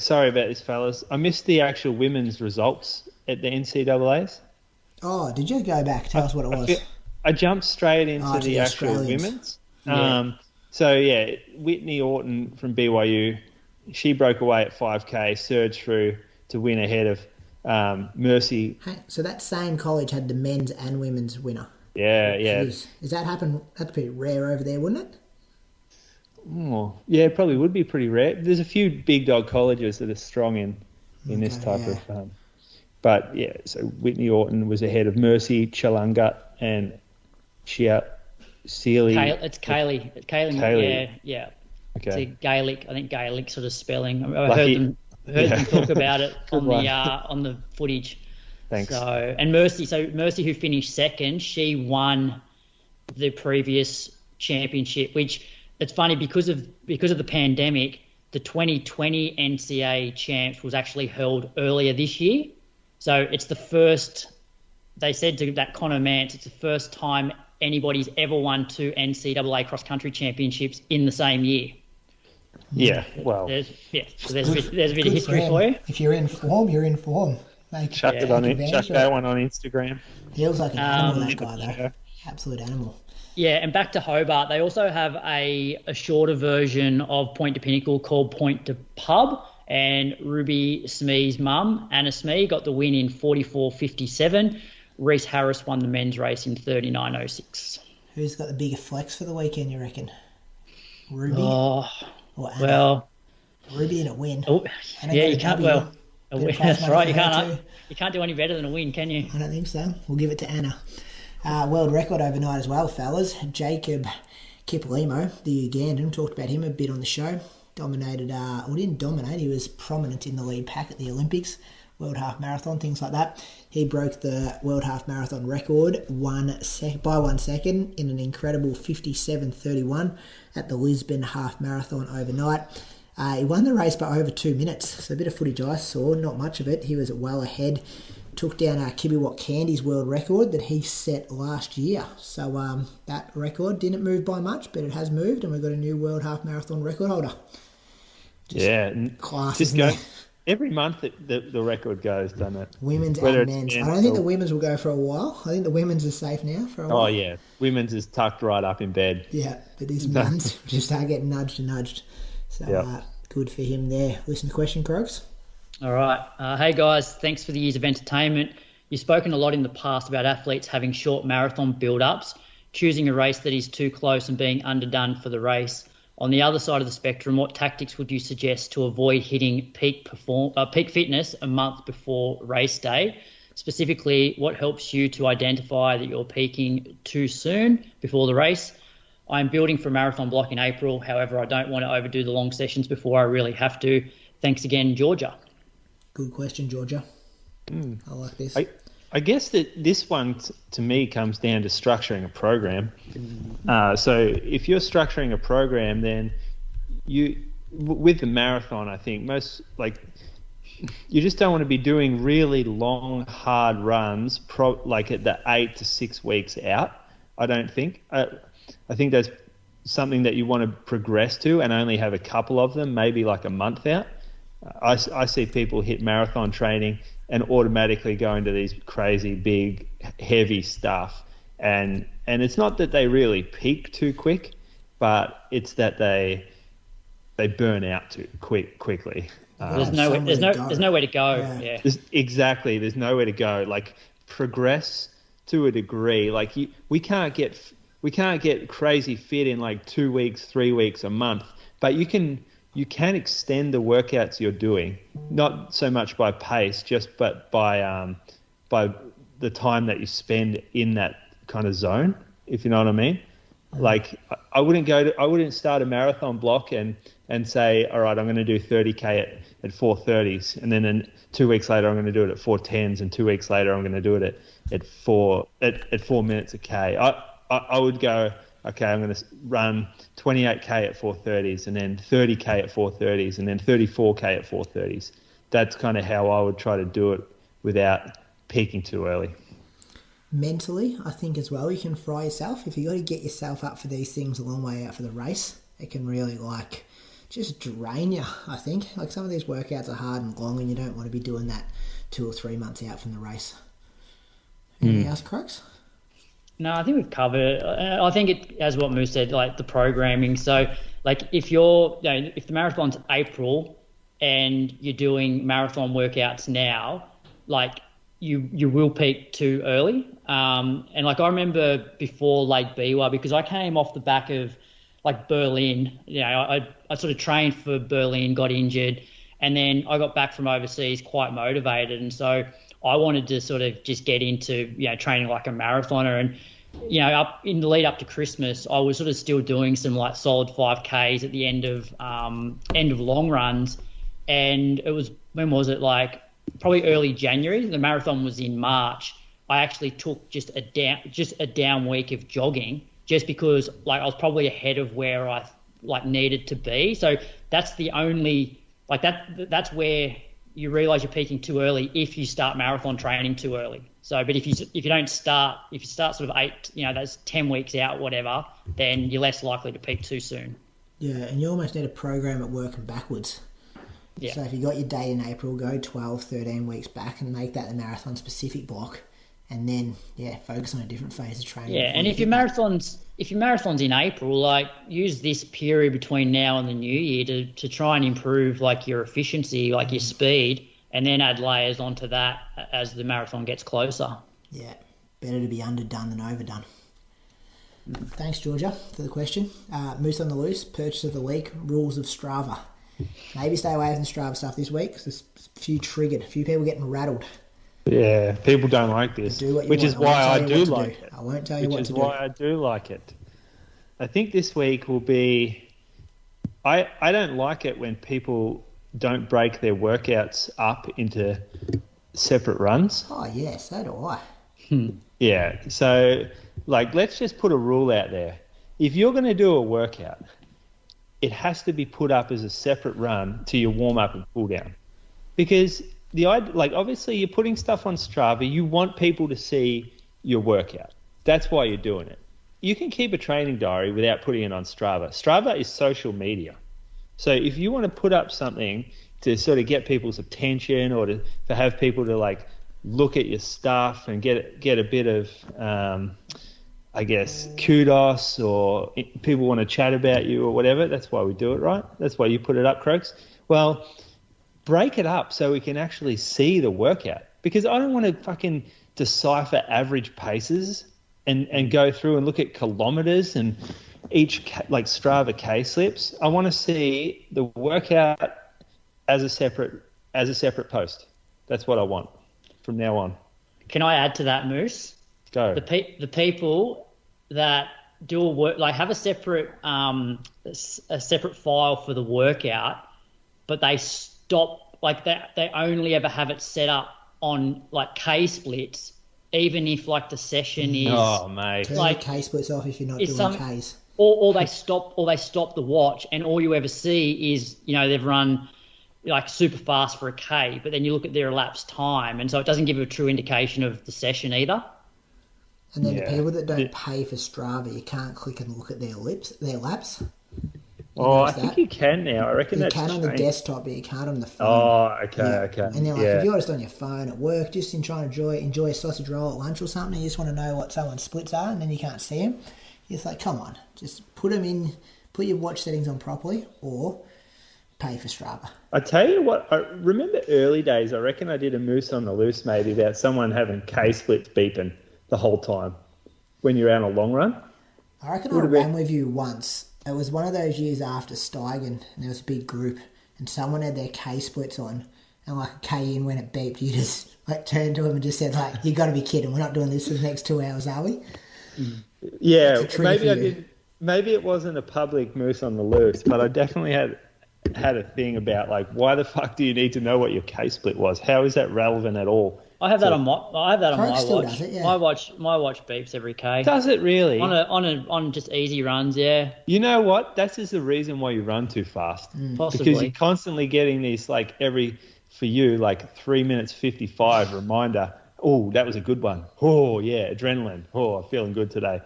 Sorry about this, fellas. I missed the actual women's results at the NCAAs. Oh, did you go back? Tell us what it was. I jumped straight into the actual women's. Whitney Orton from BYU, she broke away at 5K, surged through to win ahead of Mercy. Hey, so that same college had the men's and women's winner. Yeah. Jeez. Does that happen? That's pretty rare over there, wouldn't it? Oh, yeah, it probably would be pretty rare. There's a few big dog colleges that are strong in this type of. But yeah, so Whitney Orton was ahead of Mercy, Chalangut, and Shia Sealy. It's Kaylee. Yeah. Okay. It's a Gaelic. I think Gaelic sort of spelling. I heard them talk about it on the footage. Thanks. And Mercy, who finished second, she won the previous championship, which it's funny because of the pandemic, the 2020 NCAA champs was actually held earlier this year. So it's the first, they said to that Conor Mantz, it's the first time anybody's ever won 2 NCAA cross-country championships in the same year. Yeah, well. There's a bit of history for you. If you're in form, you're in form. Chuck that one on Instagram. He looks like an animal, that guy, though. Absolute animal. Yeah, and back to Hobart, they also have a shorter version of Point to Pinnacle called Point to Pub, and Ruby Smee's mum, Anna Smee, got the win in 44.57. Reese Harris won the men's race in 39.06. Who's got the bigger flex for the weekend, you reckon? Ruby or Anna? Well, Ruby in a win. Oh, yeah, you can't. Well, that's right. You can't do any better than a win, can you? I don't think so. We'll give it to Anna. World record overnight as well, fellas. Jacob Kiplimo, the Ugandan, talked about him a bit on the show. Didn't dominate, he was prominent in the lead pack at the Olympics, World Half Marathon, things like that. He broke the World Half Marathon record by 1 second in an incredible 57.31 at the Lisbon Half Marathon overnight. He won the race by over 2 minutes, so a bit of footage I saw, not much of it. He was well ahead. Took down Kibiwot Candy's world record that he set last year. So that record didn't move by much, but it has moved, and we've got a new World Half Marathon record holder. every month the record goes, doesn't it? Women's Whether and it's men's. men's I don't think or- the women's will go for a while. I think the women's is safe now for a while. Oh, yeah. Women's is tucked right up in bed. Yeah, but this men's just start getting nudged. So Yeah. good for him there. Listen to the question, Croaks. All right. Hey, guys, thanks for the years of entertainment. You've spoken a lot in the past about athletes having short marathon build-ups, choosing a race that is too close and being underdone for the race. On the other side of the spectrum, what tactics would you suggest to avoid hitting peak fitness a month before race day? Specifically, what helps you to identify that you're peaking too soon before the race? I'm building for a marathon block in April. However, I don't want to overdo the long sessions before I really have to. Thanks again, Georgia. Good question, Georgia. I like this. I guess that this one, to me, comes down to structuring a program. So if you're structuring a program, then with the marathon, I think you just don't want to be doing really long, hard runs, like at the 8 to 6 weeks out. I don't think. I think that's something that you want to progress to and only have a couple of them, maybe like a month out. I see people hit marathon training and automatically go into these crazy, big, heavy stuff. And it's not that they really peak too quick, but it's that they burn out too quickly. There's nowhere to go. Yeah. Exactly. There's nowhere to go. Like, progress to a degree. Like, we can't get crazy fit in like 2 weeks, 3 weeks, a month, but you can extend the workouts you're doing, not so much by pace, but by the time that you spend in that kind of zone, if you know what I mean. Like, I wouldn't start a marathon block and say, all right, I'm going to do 30K at 4:30s, and then 2 weeks later I'm going to do it at 4:10s, and 2 weeks later I'm going to do it at 4 minutes a K. I would go, okay, I'm going to run 28K at 4:30s, and then 30K at 4:30s, and then 34K at 4:30s. That's kind of how I would try to do it without peaking too early. Mentally, I think as well, you can fry yourself. If you got to get yourself up for these things a long way out for the race, it can really just drain you, I think. Like, some of these workouts are hard and long, and you don't want to be doing that 2 or 3 months out from the race. Anything else, Croaks? No, I think we've covered it. I think it, as what Moose said, like the programming. So, like, if the marathon's April and you're doing marathon workouts now, like, you will peak too early. And like, I remember before Lake Biwa, because I came off the back of like Berlin. I sort of trained for Berlin, got injured, and then I got back from overseas quite motivated, and so I wanted to sort of just get into training like a marathoner. And up in the lead up to Christmas, I was sort of still doing some like solid 5Ks at the end of long runs, and it was, when was it, like probably early January. The marathon was in March. I actually took just a down week of jogging, just because like I was probably ahead of where I like needed to be. So that's the only, like, that's where you realise you're peaking too early if you start marathon training too early. So, but if you start sort of 8, that's 10 weeks out, whatever, then you're less likely to peak too soon. Yeah, and you almost need a program at working backwards. Yeah. So if you got your date in April, go 12, 13 weeks back and make that the marathon specific block, and then focus on a different phase of training. Yeah, and if your marathon's in April, like, use this period between now and the new year to try and improve like your efficiency, like your speed, and then add layers onto that as the marathon gets closer. Yeah, better to be underdone than overdone. Thanks, Georgia, for the question. Moose on the Loose, purchase of the week, rules of Strava. Maybe stay away from the Strava stuff this week, because there's a few people getting rattled. Yeah, people don't like this, which is why I do like it. I won't tell you what to do. Which is why I do like it. I think this week will be... I don't like it when people don't break their workouts up into separate runs. Oh, yeah, so do I. Yeah, so, like, let's just put a rule out there. If you're going to do a workout, it has to be put up as a separate run to your warm-up and cool-down. Because... obviously you're putting stuff on Strava. You want people to see your workout. That's why you're doing it. You can keep a training diary without putting it on Strava. Strava is social media. So if you want to put up something to sort of get people's attention, or to have people to like look at your stuff and get a bit of I guess kudos, or people want to chat about you or whatever. That's why we do it, right? That's why you put it up, Croaks. Well, break it up so we can actually see the workout, because I don't want to fucking decipher average paces and go through and look at kilometers and each like Strava K slips. I want to see the workout as a separate post. That's what I want from now on. Can I add to that, Moose? Go. The people that do a work, like have a separate file for the workout, but they stop, like they only ever have it set up on like K splits, even if like the session is turn like the K splits off if you're not doing Ks. Or they stop the watch, and all you ever see is, you know, they've run like super fast for a K, but then you look at their elapsed time, and so it doesn't give you a true indication of the session either. And then people that don't pay for Strava, you can't click and look at their laps. I think you can now. I reckon that's you can on the desktop, but you can't on the phone. Oh, okay. And then, like, if you're just on your phone at work, just trying to enjoy a sausage roll at lunch or something, you just want to know what someone's splits are, and then you can't see them. It's like, come on, just put them in, put your watch settings on properly, or pay for Strava. I tell you what, I remember early days, I reckon I did a Moose on the Loose maybe about someone having K-splits beeping the whole time when you're out on a long run. I reckon I ran with you once. It was one of those years after Steigen, and there was a big group, and someone had their K-splits on, and like a K in when it beeped, you just like turned to him and just said, like, you got to be kidding, we're not doing this for the next 2 hours, are we? Yeah, maybe I did. Maybe it wasn't a public Moose on the Loose, but I definitely had a thing about, like, why the fuck do you need to know what your K-split was? How is that relevant at all? I have that on my watch. Does it, yeah. My watch beeps every K. Does it really? On just easy runs, yeah. You know what? That's just the reason why you run too fast. Possibly. Because you're constantly getting these, like, for you, like 3 minutes 55 reminder. Oh, that was a good one. Oh, yeah, adrenaline. Oh, I'm feeling good today.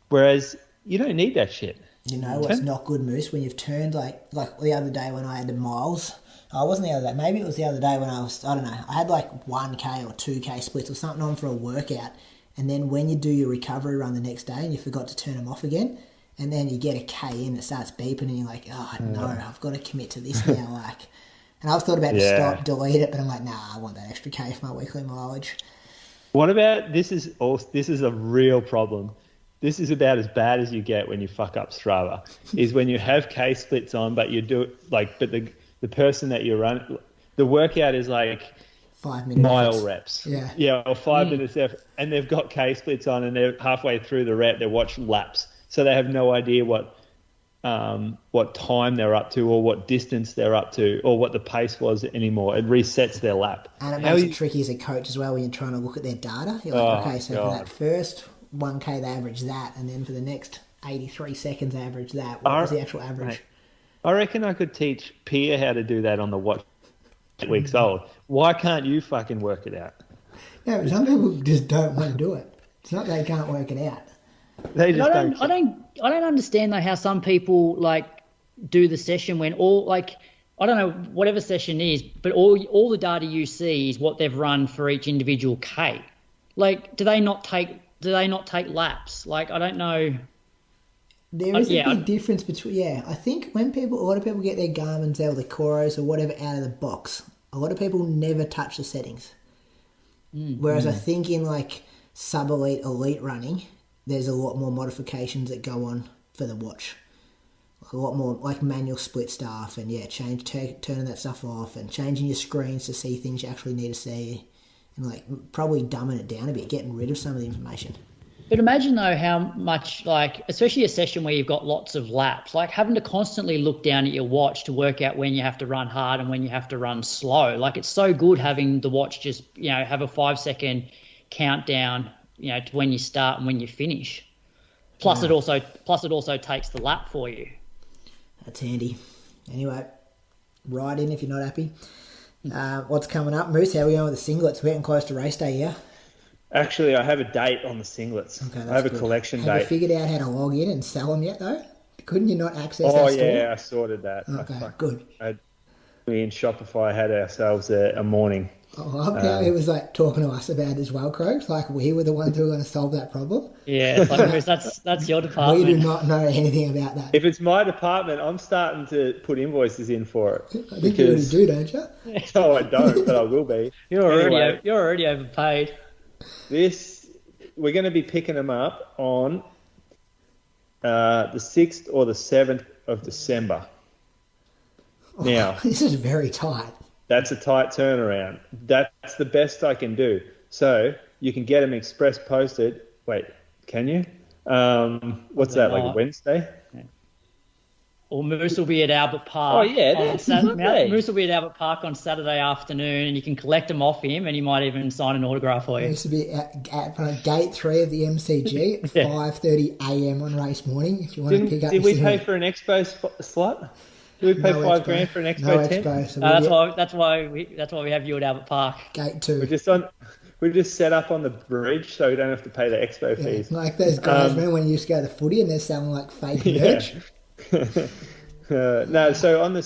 Whereas you don't need that shit. You know what's not good, Moose? When you've turned, like the other day when I had the miles. Oh, it wasn't the other day. Maybe it was the other day when I don't know. I had like 1K or 2K splits or something on for a workout. And then when you do your recovery run the next day and you forgot to turn them off again, and then you get a K in that starts beeping and you're like, oh, no, I've got to commit to this now. Like, and I've thought about to stop, delete it, but I'm like, nah, I want that extra K for my weekly mileage. What about, this is a real problem. This is about as bad as you get when you fuck up Strava, is when you have K splits on, but you do it like, but the person that you run, the workout is like 5 minute mile reps. Yeah. Yeah, or 5 minutes effort, and they've got K splits on, and they're halfway through the rep, they're watching laps. So they have no idea what time they're up to, or what distance they're up to, or what the pace was anymore. It resets their lap. And it makes it tricky as a coach as well when you're trying to look at their data. You're like, okay, so for that first 1K they average that, and then for the next 83 seconds they average that. What was the actual average? Mate, I reckon I could teach Pia how to do that on the watch 8 weeks old. Why can't you fucking work it out? Yeah, but some people just don't want to do it. It's not they can't work it out. They just I don't understand though how some people like do the session when all, like, I don't know, whatever session is, but all the data you see is what they've run for each individual K. Like, do they not take laps? Like, I don't know. There is a big difference between, I think when a lot of people get their Garmin's or their Coros or whatever out of the box, a lot of people never touch the settings. Whereas I think in like sub-elite, elite running, there's a lot more modifications that go on for the watch. A lot more like manual split stuff and turning that stuff off and changing your screens to see things you actually need to see, and like probably dumbing it down a bit, getting rid of some of the information. But imagine though how much, like, especially a session where you've got lots of laps, like having to constantly look down at your watch to work out when you have to run hard and when you have to run slow. Like, it's so good having the watch just, have a 5-second countdown, to when you start and when you finish. Plus it also takes the lap for you. That's handy. Anyway, write in if you're not happy. What's coming up, Moose? How are we going with the singlets? We're getting close to race day, yeah? Actually, I have a date on the singlets. Okay, that's I have a good. collection date. Have you figured out how to log in and sell them yet, though? Couldn't you not access that store? Oh, yeah, I sorted that. Okay, good. we in Shopify had ourselves a morning. I love how he was like talking to us about it as well, Croaks. Like we were the ones who were going to solve that problem. Yeah, it's like, Bruce, that's your department. We do not know anything about that. If it's my department, I'm starting to put invoices in for it. I think you already do, don't you? No, I don't, but I will be. You're already overpaid. We're going to be picking them up on the 6th or the 7th of December. Now, this is very tight. That's a tight turnaround. That's the best I can do. So you can get them express posted. Wait, can you? What's that, like a Wednesday? Yeah. Or Moose will be at Albert Park. Oh, yeah, that's Monday. Moose will be at Albert Park on Saturday afternoon, and you can collect them off him, and he might even sign an autograph for you. It used to be at gate 3 of the MCG at 5:30 a.m. on race morning. If you want to pick up. Did we pay for an expo slot? Did we pay $5,000 for an expo tent? That's why we have you at Albert Park. Gate 2. We're just set up on the bridge, so we don't have to pay the expo fees. Like those guys, man, when you used to go to the footy and they're selling like fake merch. No, so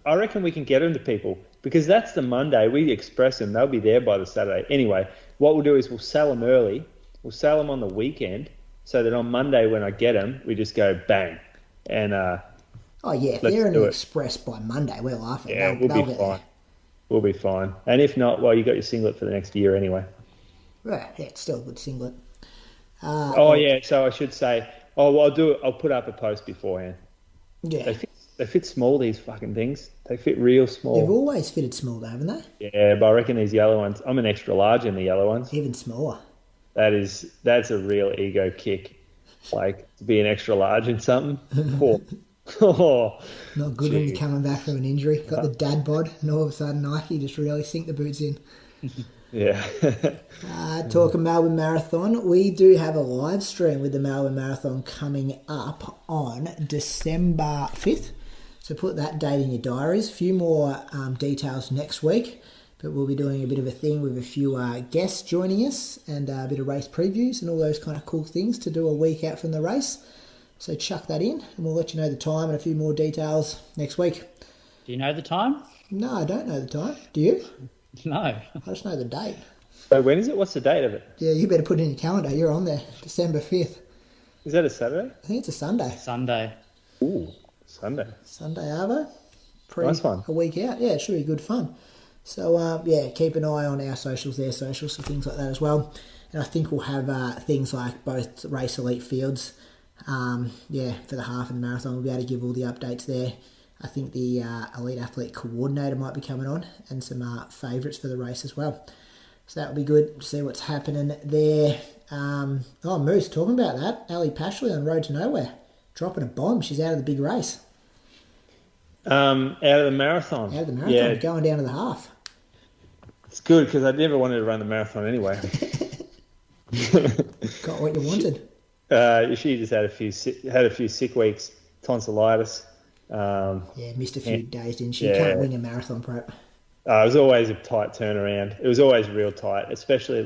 I reckon we can get them to people because that's the Monday. We express them; they'll be there by the Saturday. Anyway, what we'll do is we'll sell them early. We'll sell them on the weekend, so that on Monday when I get them, we just go bang and. Oh yeah, if they're in the express by Monday, we're laughing. Yeah, we'll be fine. We'll be fine. And if not, well, you got your singlet for the next year anyway. Yeah, it's still a good singlet. So I should say, I'll do it. I'll put up a post beforehand. Yeah. They fit small, these fucking things. They fit real small. They've always fitted small, haven't they? Yeah, but I reckon these yellow ones, I'm an extra large in the yellow ones. Even smaller. That's a real ego kick. Like, to be an extra large in something. Oh, not good when you're coming back from an injury. Got the dad bod, and all of a sudden Nike just really sink the boots in. Yeah. Talking Melbourne Marathon, we do have a live stream with the Melbourne Marathon coming up on December 5th. So put that date in your diaries. A few more details next week, but we'll be doing a bit of a thing with a few guests joining us and a bit of race previews and all those kind of cool things to do a week out from the race. So chuck that in, and we'll let you know the time and a few more details next week. Do you know the time? No, I don't know the time. Do you? No. I just know the date. So when is it? What's the date of it? Yeah, you better put it in your calendar. You're on there. December 5th. Is that a Saturday? I think it's a Sunday. Sunday. Ooh, Sunday. Sunday, Arvo. Nice one. A week out. Yeah, it should be good fun. So, keep an eye on our socials, their socials, and things like that as well. And I think we'll have things like both Race Elite Fields, for the half and the marathon. We'll be able to give all the updates there. I think the Elite Athlete Coordinator might be coming on and some favourites for the race as well. So that will be good to see what's happening there. Moose, talking about that, Ali Pashley on Road to Nowhere, dropping a bomb. She's out of the big race. Out of the marathon. Out of the marathon, going down to the half. It's good because I never wanted to run the marathon anyway. Got what you wanted. She just had a few sick weeks, tonsillitis. Missed a few days, didn't she? Yeah. Can't win a marathon prep. It was always a tight turnaround. It was always real tight, especially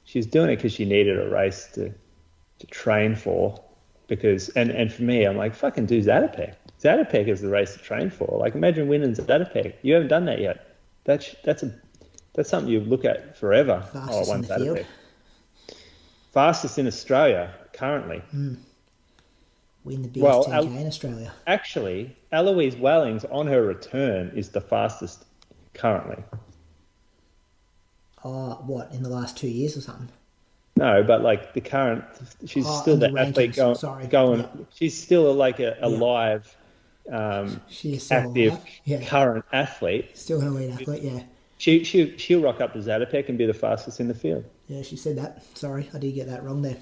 she was doing it because she needed a race to train for. Because and for me, I'm like, fucking do Zatopek. Zatopek is the race to train for. Like, imagine winning Zatopek. You haven't done that yet. That's something you look at forever. Fastest in the field. Fastest in Australia currently. Win the biggest 10K in Australia. Actually, Eloise Wellings on her return is the fastest currently. What, in the last 2 years or something? No, but like the current, she's still the athlete going. Yeah. She's still like a live, active, current athlete. Still an elite athlete, yeah. She'll rock up to Zatopek and be the fastest in the field. Yeah, she said that. Sorry, I did get that wrong there.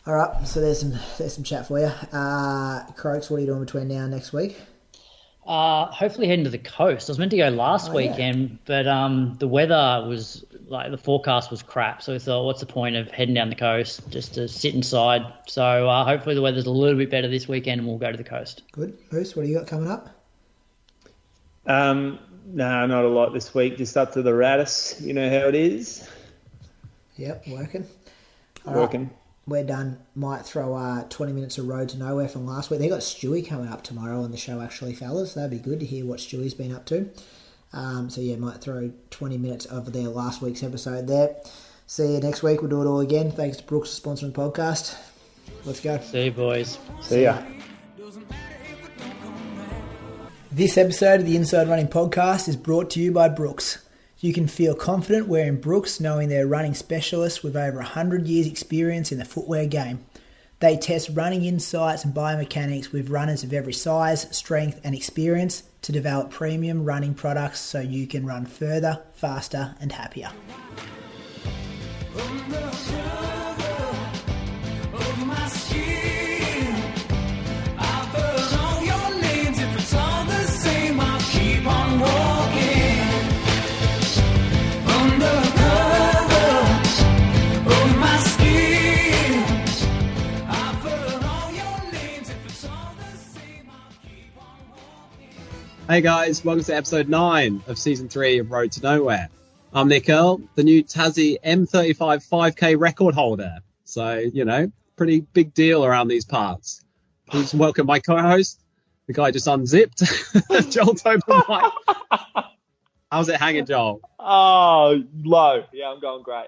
All right, so there's some chat for you. Croaks, what are you doing between now and next week? Hopefully heading to the coast. I was meant to go last weekend, but the weather was the forecast was crap. So we thought, what's the point of heading down the coast just to sit inside? So hopefully the weather's a little bit better this weekend and we'll go to the coast. Good. Moose, what do you got coming up? No, not a lot this week. Just up to the Radis. You know how it is. Yep, working. Working. we're done, might throw 20 minutes of Road to Nowhere from last week. They got Stewie coming up tomorrow on the show, actually, fellas. That'd be good to hear what Stewie's been up to. Might throw 20 minutes of their last week's episode there. See you next week. We'll do it all again. Thanks to Brooks for sponsoring the podcast. Let's go. See you, boys. See ya. This episode of the Inside Running Podcast is brought to you by Brooks. You can feel confident wearing Brooks knowing they're running specialists with over 100 years experience in the footwear game. They test running insights and biomechanics with runners of every size, strength and experience to develop premium running products so you can run further, faster and happier. Hey guys, welcome to episode 9 of season 3 of Road to Nowhere. I'm Nick Earl, the new Tassie M35 5k record holder. So, pretty big deal around these parts. Please welcome my co-host, the guy just unzipped, Joel Tobermike. How's it hanging, Joel? Oh, low. Yeah, I'm going great.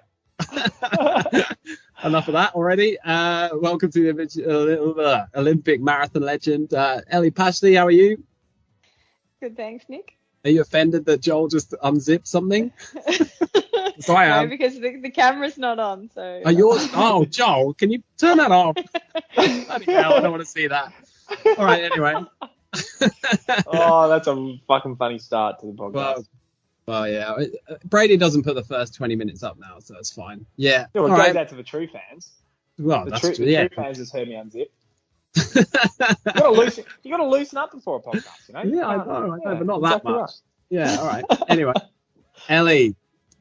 Enough of that already. Welcome to the Olympic marathon legend, Ellie Pashley. How are you? Good, thanks, Nick. Are you offended that Joel just unzipped something? So I am. No, because the camera's not on. So. Are yours? Oh, Joel, can you turn that off? Bloody hell, I don't want to see that. All right, anyway. Oh, that's a fucking funny start to the podcast. Well, yeah. Brady doesn't put the first 20 minutes up now, so it's fine. Yeah. It goes out to the true fans. Well, The true fans just heard me unzip. You got to loosen up before a podcast, Yeah, I know, but not exactly that much. Right. Yeah, all right. Anyway, Ellie,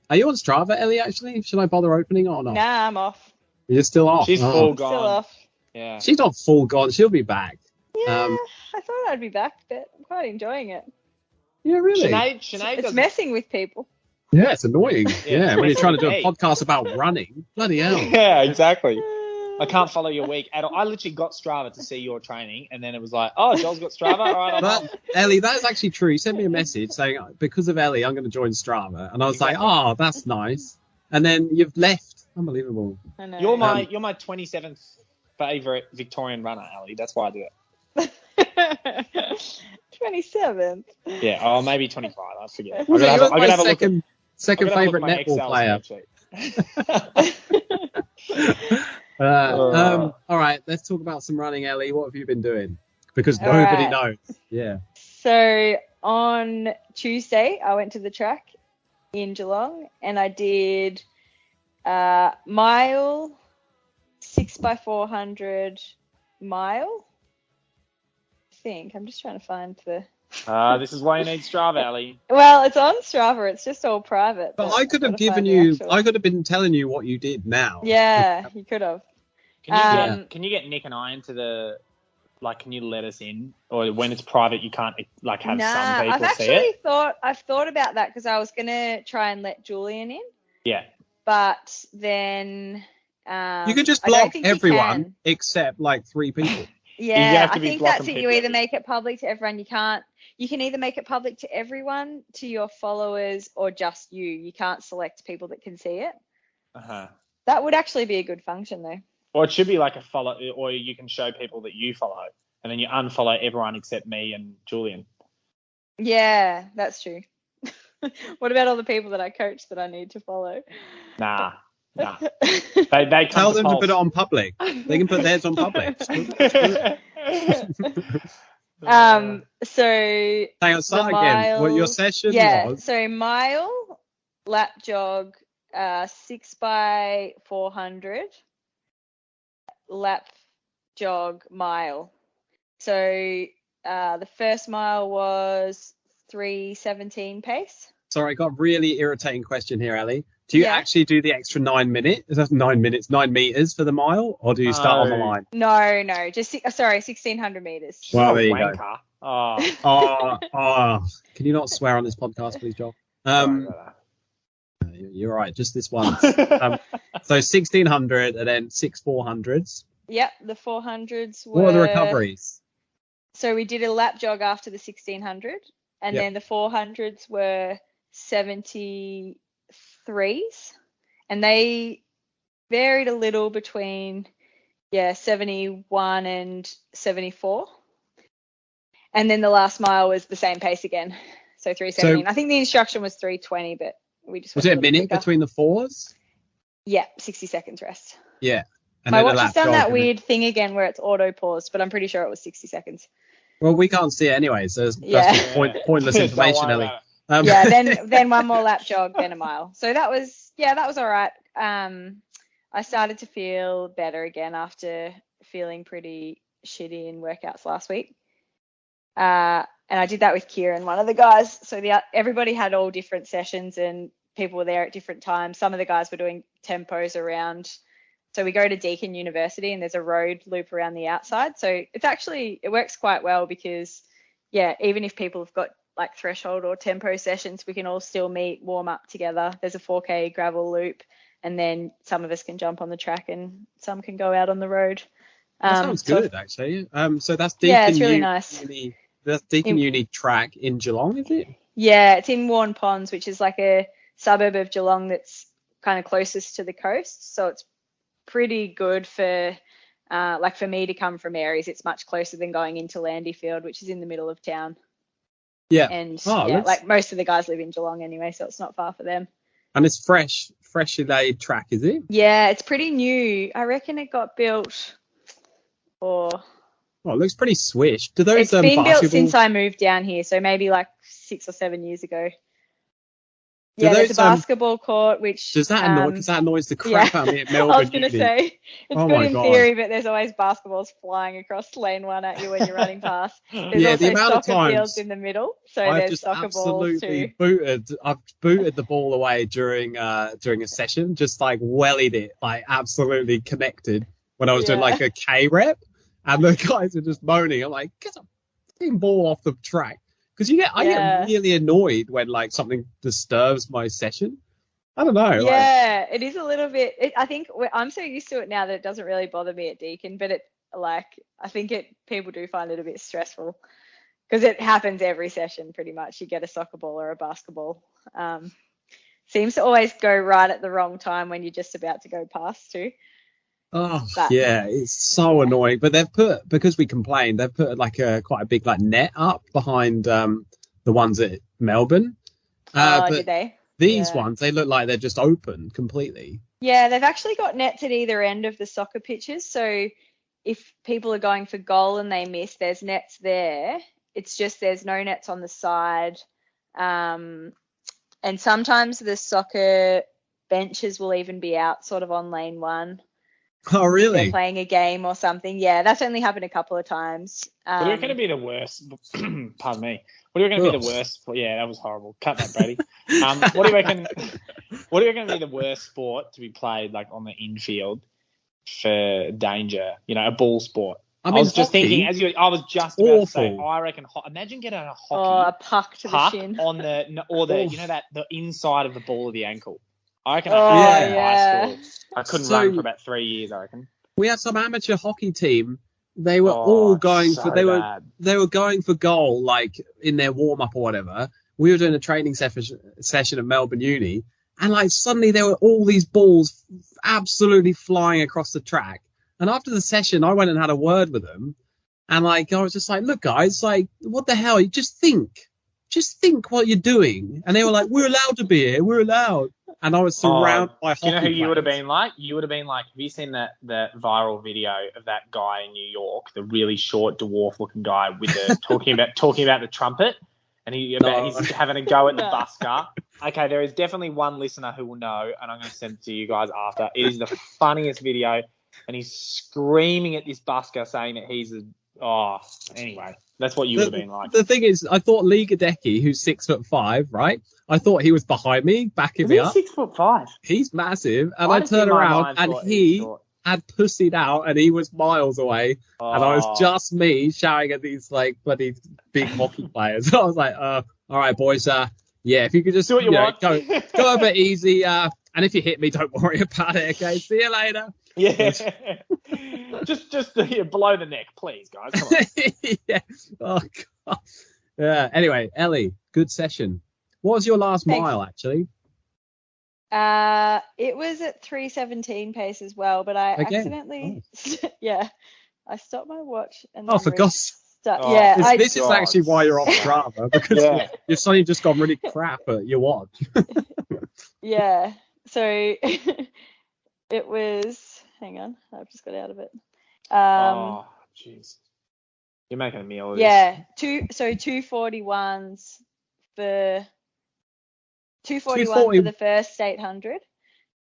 are you on Strava, Ellie, actually? Should I bother opening it or not? Nah, I'm off. You're still off? She's full gone. Still off. Yeah. She's not full gone. She'll be back. Yeah, I thought I'd be back, but I'm quite enjoying it. Yeah, really? Sinead It's messing with people. Yeah, it's annoying. Yeah, when you're trying to do a hey. podcast about running. Bloody hell. Yeah, exactly. I can't follow your week at all. I literally got Strava to see your training, and then it was like, oh, Joel's got Strava. All right, I'm on. Ellie, that is actually true. You sent me a message saying, because of Ellie, I'm going to join Strava. And I was like, oh, that's nice. And then you've left. Unbelievable. I know. You're my 27th favourite Victorian runner, Ali. That's why I do it. 27th. Yeah, oh, maybe 25. I forget. Was it I'm yours gonna my have a look at- second I'm gonna have a favourite look at my netball Excel player? spreadsheet. All right, let's talk about some running, Ellie. What have you been doing? Because All nobody right. knows. Yeah. So on Tuesday, I went to the track in Geelong, and I did mile, 6x400 mile. I think I'm just trying to find the. This is why you need Strava, Ali. Well, it's on Strava. It's just all private. But I could have I've gotta given find the you, actual- I could have been telling you what you did now. Yeah, you could have. Can you get Nick and I into the, can you let us in? Or when it's private, you can't, have some people see it? I've thought about that because I was going to try and let Julian in. Yeah. But then... You could just I don't block think you everyone can. except 3 people. Yeah, have to I be think that's blocking it. You people. either make it public to everyone. You can either make it public to everyone, to your followers, or just you. You can't select people that can see it. Uh-huh. That would actually be a good function, though. Or it should be like a follow, or you can show people that you follow, and then you unfollow everyone except me and Julian. Yeah, that's true. What about all the people that I coach that I need to follow? Nah. They Tell come them to Pulse. put it on public. They can put theirs on public. So Hang on, start the again. What your mile- session yeah, was? so mile, lap jog, 6x400, lap jog, mile. So the first mile was 3:17 pace. Sorry, I got a really irritating question here, Ellie. Do you Yeah. actually do the extra 9 minutes? Is that 9 minutes, 9 meters for the mile, or do you start on the No. line? No, just 1600 meters. Well, there you go. Wanker. Oh, Oh, can you not swear on this podcast, please, Joel? sorry about that. You're right. Just this once. So 1600 and then 6 400s. Yep, the 400s were... What are the recoveries? So we did a lap jog after the 1600, and then the 400s were 73s, and they varied a little between 71 and 74. And then the last mile was the same pace again, so 3:17. I think the instruction was 3:20, but we just was it a minute between the fours? Yeah, 60 seconds rest. Yeah. And my watch has done that weird thing again where it's auto paused, but I'm pretty sure it was 60 seconds. Well, we can't see it anyway, so that's pointless information, Ellie. Then one more lap jog, then a mile. So that was all right. I started to feel better again after feeling pretty shitty in workouts last week. And I did that with Kieran, one of the guys. So everybody had all different sessions and people were there at different times. Some of the guys were doing tempos around. So we go to Deakin University and there's a road loop around the outside. So it works quite well because, even if people have got like threshold or tempo sessions, we can all still meet, warm up together. There's a 4K gravel loop, and then some of us can jump on the track and some can go out on the road. That sounds good, actually. So that's Deakin. Yeah, it's really nice. That's Deakin Uni track in Geelong, is it? Yeah, it's in Warren Ponds, which is like a suburb of Geelong that's kind of closest to the coast. So it's pretty good for for me to come from Aries. It's much closer than going into Landyfield, which is in the middle of town. Yeah. And like most of the guys live in Geelong anyway, so it's not far for them. And it's freshly laid track, is it? Yeah, it's pretty new. I reckon it got built it looks pretty swish. Do those it's been built since I moved down here, so maybe like 6 or 7 years ago. There's a basketball court, which... Does that annoy the crap out of me at Melbourne? I was going to say, it's good in theory, but there's always basketballs flying across lane 1 at you when you're running past. There's also the amount of times fields in the middle, so I've there's just soccer balls too. I've booted the ball away during a session, just like wellied it, like absolutely connected when I was doing like a K rep, and the guys were just moaning. I'm like, get a fucking ball off the track. Because I get really annoyed when like something disturbs my session. I don't know. Yeah, it is a little bit. I think I'm so used to it now that it doesn't really bother me at Deakin, but I think people do find it a bit stressful because it happens every session pretty much. You get a soccer ball or a basketball. Seems to always go right at the wrong time when you're just about to go past too. Oh, it's so annoying. But because we complained, they've put like quite a big like net up behind the ones at Melbourne. Did they? These ones, they look like they're just open completely. Yeah, they've actually got nets at either end of the soccer pitches. So if people are going for goal and they miss, there's nets there. It's just there's no nets on the side. And sometimes the soccer benches will even be out sort of on lane 1. Oh, really? They're playing a game or something. Yeah, that's only happened a couple of times. What do you reckon to be the worst? Pardon me. What do you reckon to be the worst? Yeah, that was horrible. Cut that, Brady. What do you reckon? What do you reckon to be the worst sport to be played like on the infield for danger? A ball sport. I was just thinking I was just about to say. I reckon. Imagine getting a hockey. A puck to the shin on the the inside of the ball of the ankle. I reckon high school. I couldn't run for about 3 years, I reckon. We had some amateur hockey team. They were all going they were going for goal, like in their warm up or whatever. We were doing a training session at Melbourne Uni, and like suddenly there were all these balls absolutely flying across the track. And after the session, I went and had a word with them, and like I was just like, look, guys, like what the hell? You just think what you're doing. And they were like, we're allowed to be here. We're allowed. And I was surrounded by hockey players. Do you know who you would have been like? You would have been like, have you seen that viral video of that guy in New York, the really short, dwarf-looking guy with the talking about the trumpet, and he's having a go at the busker? Okay, there is definitely one listener who will know, and I'm going to send it to you guys after. It is the funniest video, and he's screaming at this busker saying that he's anyway. That's what you would have been like. The thing is, I thought Liga Decky, who's 6'5", right? I thought he was behind me, backing me up. 6'5"? He's massive. And I turned around and he had pussied out and he was miles away. And I was just me shouting at these like bloody big hockey players. I was like, all right, boys, Yeah, if you could just Do what you want. go a bit easy. And if you hit me, don't worry about it. Okay, see you later. Yeah. just below the neck, please, guys. Come on. Yeah. Oh God. Yeah. Anyway, Ellie, good session. What was your last Thanks. mile actually? It was at 3:17 pace as well, but I accidentally, I stopped my watch and Oh, for God's sake. Oh, Yeah, this is actually why you're off Strava, because you've suddenly just gone really crap at your watch. Yeah. So it was. Hang on, I've just got out of it. Oh, jeez. You're making a meal of this. Yeah. 241s for 241 for the first 800.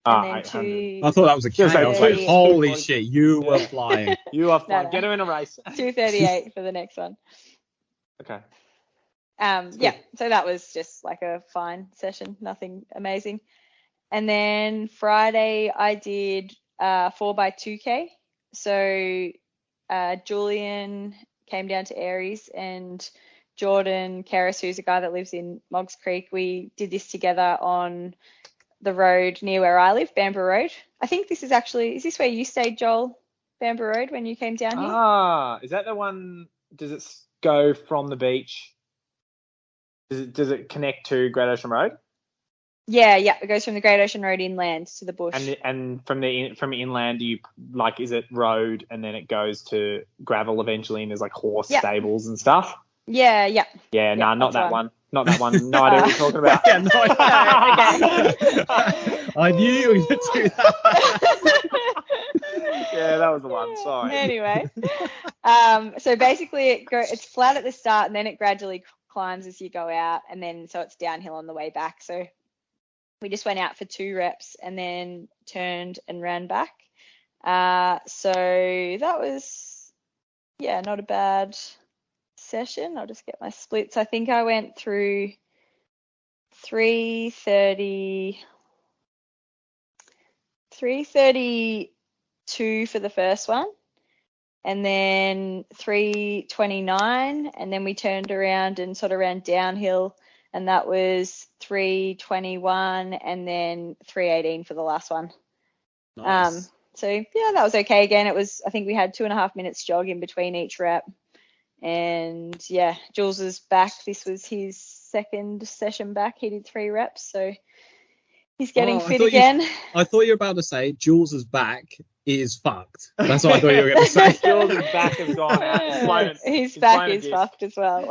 And then 800. I thought that was a K. I was like, 230. holy shit, you were flying. You are fine. No. Get her in a race. 238 for the next one. Okay. Yeah, so that was just like a fine session, nothing amazing. And then Friday I did 4x2K. So Julian came down to Aries, and Jordan Keris, who's a guy that lives in Moggs Creek, we did this together on the road near where I live, Bamboo Road. I think this is this where you stayed, Joel? Bamboo Road, when you came down here? Is that the one? Does it go from the beach? Does it connect to Great Ocean Road? Yeah, it goes from the Great Ocean Road inland to the bush. And from inland, is it road and then it goes to gravel eventually, and there's like horse stables and stuff? Yeah. Yeah, not that one. Not that one. No idea what you're talking about. Yeah, no idea. I knew you were going to do that. Yeah, that was the one. Sorry. Anyway, so basically it's flat at the start, and then it gradually climbs as you go out, and then so it's downhill on the way back. So we just went out for 2 reps and then turned and ran back. So that was not a bad session. I'll just get my splits. I think I went through 3:32 for the first one, and then 3:29, and then we turned around and sort of ran downhill, and that was 3:21, and then 3:18 for the last one. Nice. So yeah, that was okay. Again, I think we had 2.5 minutes jog in between each rep. And yeah, Jules is back. This was his second session back. He did 3 reps, so he's getting fit again. I thought you were about to say Jules' back is fucked. That's what I thought you were going to say. Jules' back has gone out. His back is fucked as well.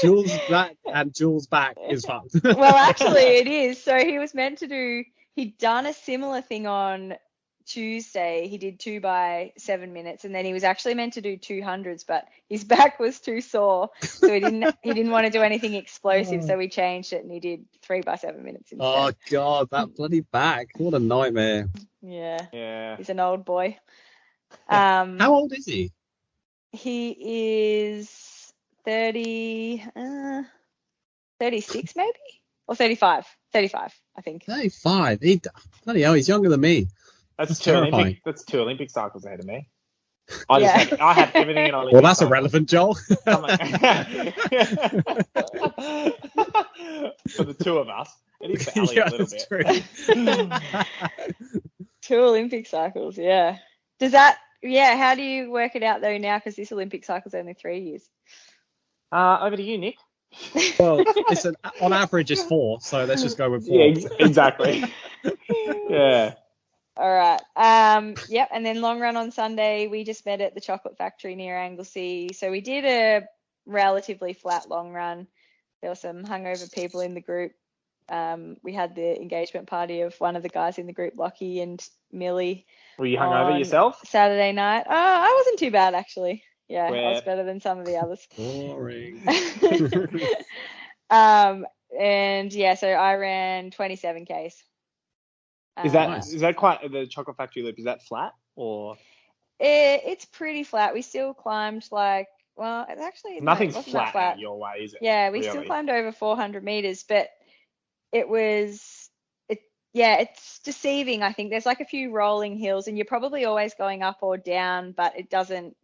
Jules' back and Jules' back is fucked. Well, actually, it is. So he'd done a similar thing on Tuesday. He did 2 by 7 minutes, and then he was actually meant to do 200s, but his back was too sore, so he didn't want to do anything explosive, so we changed it and he did 3 by 7 minutes instead. Oh God, that bloody back! What a nightmare. Yeah. He's an old boy. How old is he? He is 36 maybe, or 35, I think. 35. Bloody hell, he's younger than me. That's terrifying. That's 2 Olympic cycles ahead of me. I have everything in Olympic. Well, that's cycles. irrelevant, Joel. For the 2 of us, it is for Ellie a little bit. True. 2 Olympic cycles, yeah. Does that? Yeah. How do you work it out though now? Because this Olympic cycle's only 3 years. Over to you, Nick. Well, on average, it's 4, so let's just go with 4. Yeah, exactly. Yeah. All right. Yep. And then long run on Sunday, we just met at the Chocolate Factory near Anglesea. So we did a relatively flat long run. There were some hungover people in the group. We had the engagement party of one of the guys in the group, Lockie and Millie. Were you hungover yourself? Saturday night. Oh, I wasn't too bad actually. Yeah, I was better than some of the others. Boring. And yeah, so I ran 27 Ks. Is that quite the Chocolate Factory loop? Is that flat or? It's pretty flat. We still climbed it's actually nothing's flat out your way, is it? Yeah, we still climbed over 400 meters, but it's deceiving. I think there's like a few rolling hills, and you're probably always going up or down, but it doesn't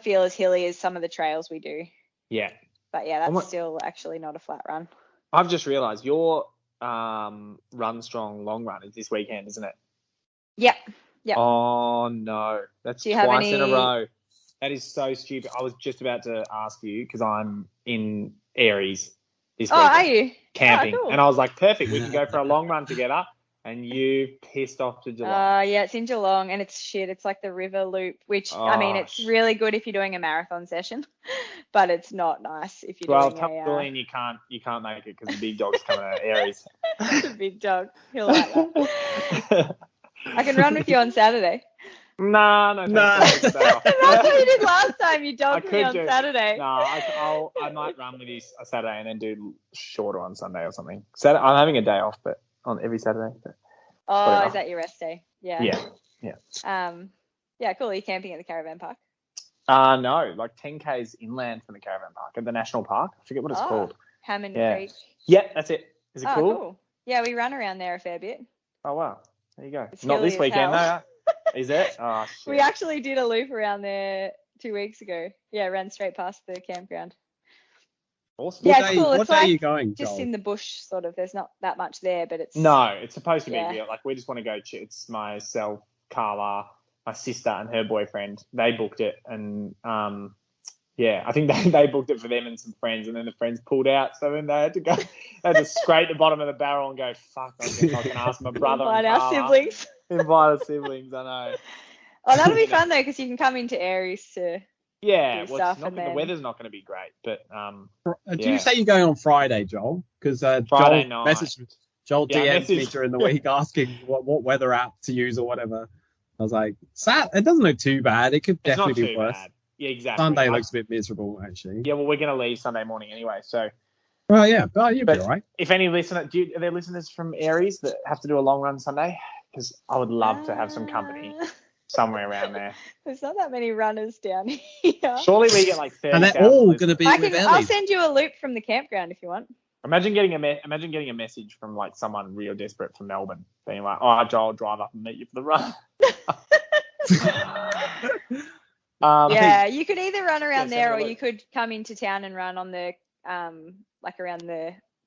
feel as hilly as some of the trails we do. Yeah. But yeah, that's still actually not a flat run. I've just realised your Run Strong long run is this weekend, isn't it? Yep. Oh no, that's twice in a row. That is so stupid. I was just about to ask you because I'm in Aries this weekend. Are you? Camping. Oh, cool. And I was like, perfect, we can go for a long run together. And you pissed off to Geelong. Yeah, it's in Geelong and it's shit. It's like the river loop, which, I mean, it's really good if you're doing a marathon session, but it's not nice if you're doing tell Julian you can't make it because the big dog's coming out of Aries. The big dog. He'll like that. I can run with you on Saturday. No. That's what you did last time. You dogged me on Saturday. No, I might run with you a Saturday and then do shorter on Sunday or something. I'm having a day off, but on every Saturday. But whatever. Is that your rest day? Yeah. Yeah. Yeah, cool. Are you camping at the caravan park? No, like 10 k's inland from the caravan park at the national park. I forget what it's called. Hammond Creek. Yeah, that's it. Is it cool? Yeah, we run around there a fair bit. Oh wow, there you go. It's not this weekend though. Is it? Oh shit. We actually did a loop around there 2 weeks ago. Yeah, ran straight past the campground. Awesome. Yeah, it's cool. What it's day like are you going, just Joel? in the bush, sort of. There's not that much there, but it's... No, it's supposed to be real. Like, we just want to go. It's myself, Carla, my sister and her boyfriend. They booked it. And, I think they booked it for them and some friends. And then the friends pulled out. So then they had to go... They had to scrape the bottom of the barrel and go, fuck, I guess I can ask my brother Invite and our Carla. siblings. Invite our siblings, I know. Oh, that'll be fun, though, because you can come into Aries to... Yeah, do stuff and the weather's not going to be great, but Do you say you're going on Friday, Joel? Because Friday night. Joel DM'd me during the week asking what weather app to use or whatever. I was like, it doesn't look too bad. It could definitely be worse. Bad. Yeah, exactly. Sunday looks a bit miserable, actually. Yeah, well, we're going to leave Sunday morning anyway, so. Well, yeah, but you'll be all right. If any are there listeners from Aries that have to do a long run Sunday? Because I would love to have some company. Somewhere around there. There's not that many runners down here. Surely we get like 30. And they're all going to be with Ellie. I'll send you a loop from the campground if you want. Imagine getting a message from like someone real desperate from Melbourne, being like, "Oh, Joel, I'll drive up and meet you for the run." You could either run around there or you could come into town and run on the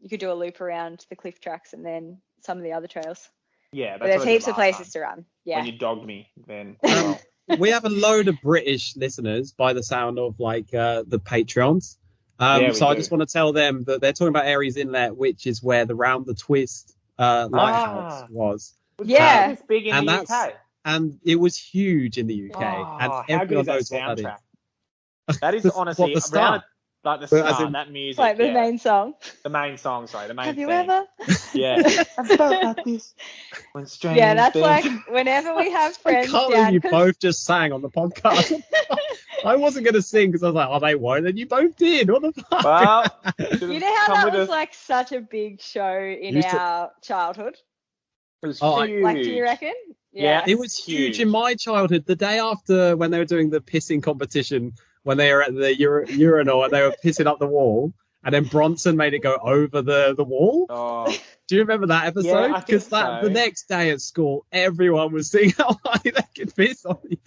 you could do a loop around the cliff tracks and then some of the other trails. Yeah, but there's heaps of places to run. Yeah. When you dogged me, then we have a load of British listeners by the sound of like the Patreons. So I just want to tell them that they're talking about Aries Inlet, which is where the Round the Twist lighthouse was. Yeah, it's big in the UK. And it was huge in the UK. And everyone knows what that is. That is honestly around. Like the start, that music. Like the main song. The main song, sorry. The main Have theme. you ever? Yeah. I've felt like this. When yeah, that's like whenever we have friends. I can't believe you both just sang on the podcast. I wasn't going to sing because I was like, oh, they won't. And you both did. What the fuck? Well, you know how that was like such a big show in our childhood? It was huge. Like, do you reckon? Yeah. It was huge in my childhood. The day after when they were doing the pissing competition, when they were at the urinal and they were pissing up the wall, and then Bronson made it go over the wall. Oh. Do you remember that episode? Yeah, because the next day at school, everyone was seeing how high they could piss on me.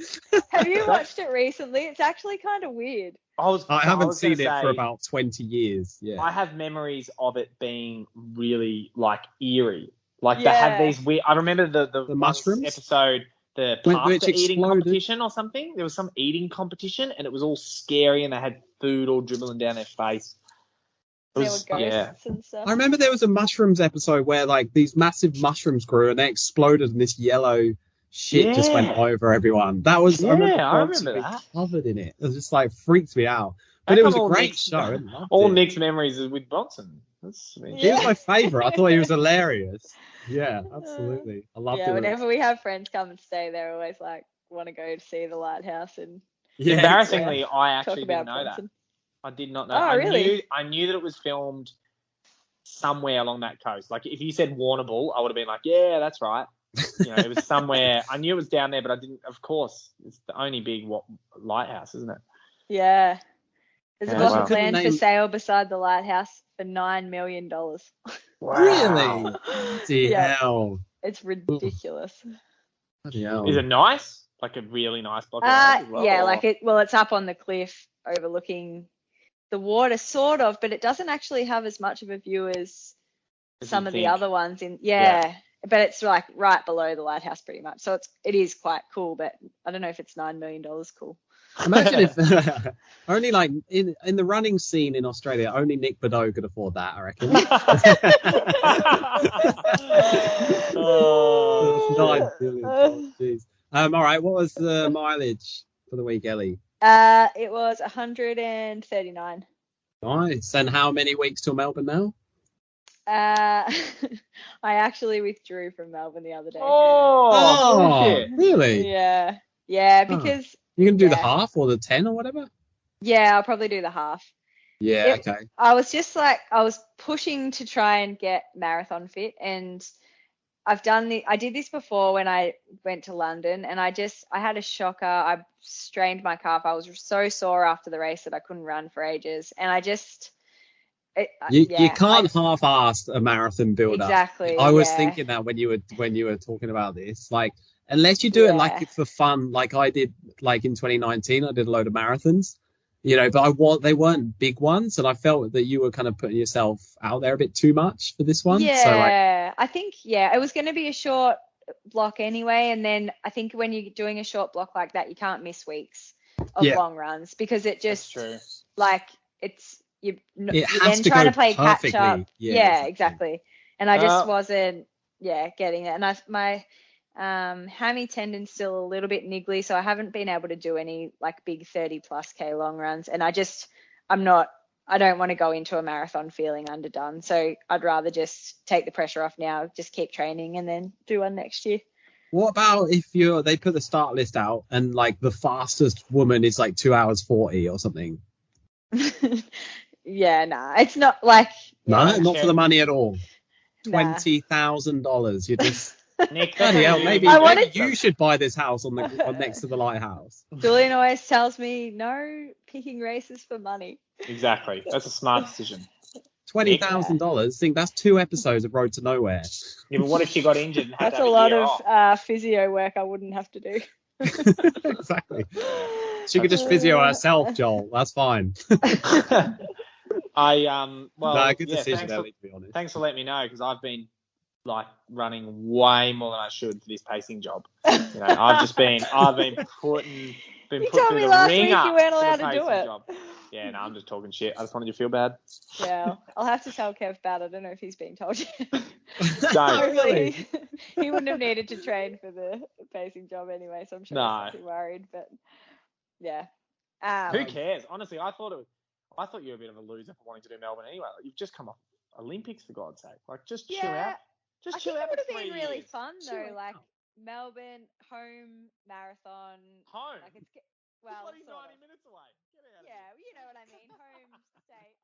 Have you watched it recently? It's actually kind of weird. I haven't seen it for about 20 years. Yeah. I have memories of it being really like eerie. Like they had these weird. I remember the mushrooms episode. The pasta eating competition or something. There was some eating competition and it was all scary and they had food all dribbling down their face. There were ghosts and stuff. I remember there was a mushrooms episode where like these massive mushrooms grew and they exploded and this yellow shit just went over everyone. That was I remember that. Covered in it. It was just like freaked me out. But it was a great show. All Nick's memories is with Bronson. He was my favourite. I thought he was hilarious. Yeah, absolutely. I loved it. Whenever we have friends come and stay, they're always like, want to go to see the lighthouse. And embarrassingly, I actually didn't know that. I did not know. Oh, really? I knew that it was filmed somewhere along that coast. Like, if you said Warrnambool, I would have been like, yeah, that's right. You know, it was somewhere. I knew it was down there, but I didn't. Of course, it's the only big lighthouse, isn't it? Yeah. There's a block of land for sale beside the lighthouse for $9 million. Wow. Really? Hell. It's ridiculous. Is it nice? Like a really nice block of land as well? Yeah, like it's up on the cliff overlooking the water, sort of, but it doesn't actually have as much of a view as some of the other ones but it's like right below the lighthouse pretty much, so it is quite cool, but I don't know if it's $9 million cool. Imagine if only like in the running scene in Australia, only Nick Badeau could afford that, I reckon. $9 billion. Jeez. All right, what was the mileage for the week, Ellie? It was 139. Nice. And how many weeks till Melbourne now? I actually withdrew from Melbourne the other day. Oh, really? Yeah, because you can do the half or the 10 or whatever. Yeah, I'll probably do the half. Yeah, okay. I was just like, I was pushing to try and get marathon fit, and I did this before when I went to London, and I had a shocker. I strained my calf. I was so sore after the race that I couldn't run for ages, and you can't half-ass a marathon build-up. Exactly. I was thinking that when you were talking about this, like, unless you do it like for fun, like I did, like in 2019, I did a load of marathons, but they weren't big ones, and I felt that you were kind of putting yourself out there a bit too much for this one. Yeah, so, I think it was going to be a short block anyway, and then I think when you're doing a short block like that, you can't miss weeks of long runs, because it just like you're then trying to play catch up. Yeah, exactly. And I just wasn't getting it, and my hammy tendon's still a little bit niggly, so I haven't been able to do any like big 30+K long runs, and I don't want to go into a marathon feeling underdone, so I'd rather just take the pressure off now, just keep training, and then do one next year. What about if they put the start list out and like the fastest woman is like 2 hours 40 or something? It's not like not for the money at all. $20,000. You just Nick, maybe you should buy this house on next to the lighthouse. Julian always tells me no picking races for money. Exactly, that's a smart decision. $20,000. Think that's 2 episodes of Road to Nowhere. Yeah, but what if she got injured? And had that's to have a lot off? of physio work I wouldn't have to do. Exactly. She could just physio herself, Joel. That's fine. Good decision, Ellie, to be honest. Thanks for letting me know, because I've been like running way more than I should for this pacing job. I've been put You through told me the last week ringer you weren't for the allowed to do pacing it. job. Yeah, no, I'm just talking shit. I just wanted you to feel bad. Yeah, I'll have to tell Kev about it. I don't know if he's been told yet. Don't. Really. He wouldn't have needed to train for the pacing job anyway, so I'm sure he's not too worried. But yeah, who cares? Honestly, I thought you were a bit of a loser for wanting to do Melbourne anyway. Like, you've just come off Olympics, for God's sake. Like, just chill out. Just chill out. It would have been really fun though. Chill like out. Melbourne home marathon. Home. Like it's Bloody sort 90 of. minutes away. Get out of here. Yeah, you know what I mean. Home state.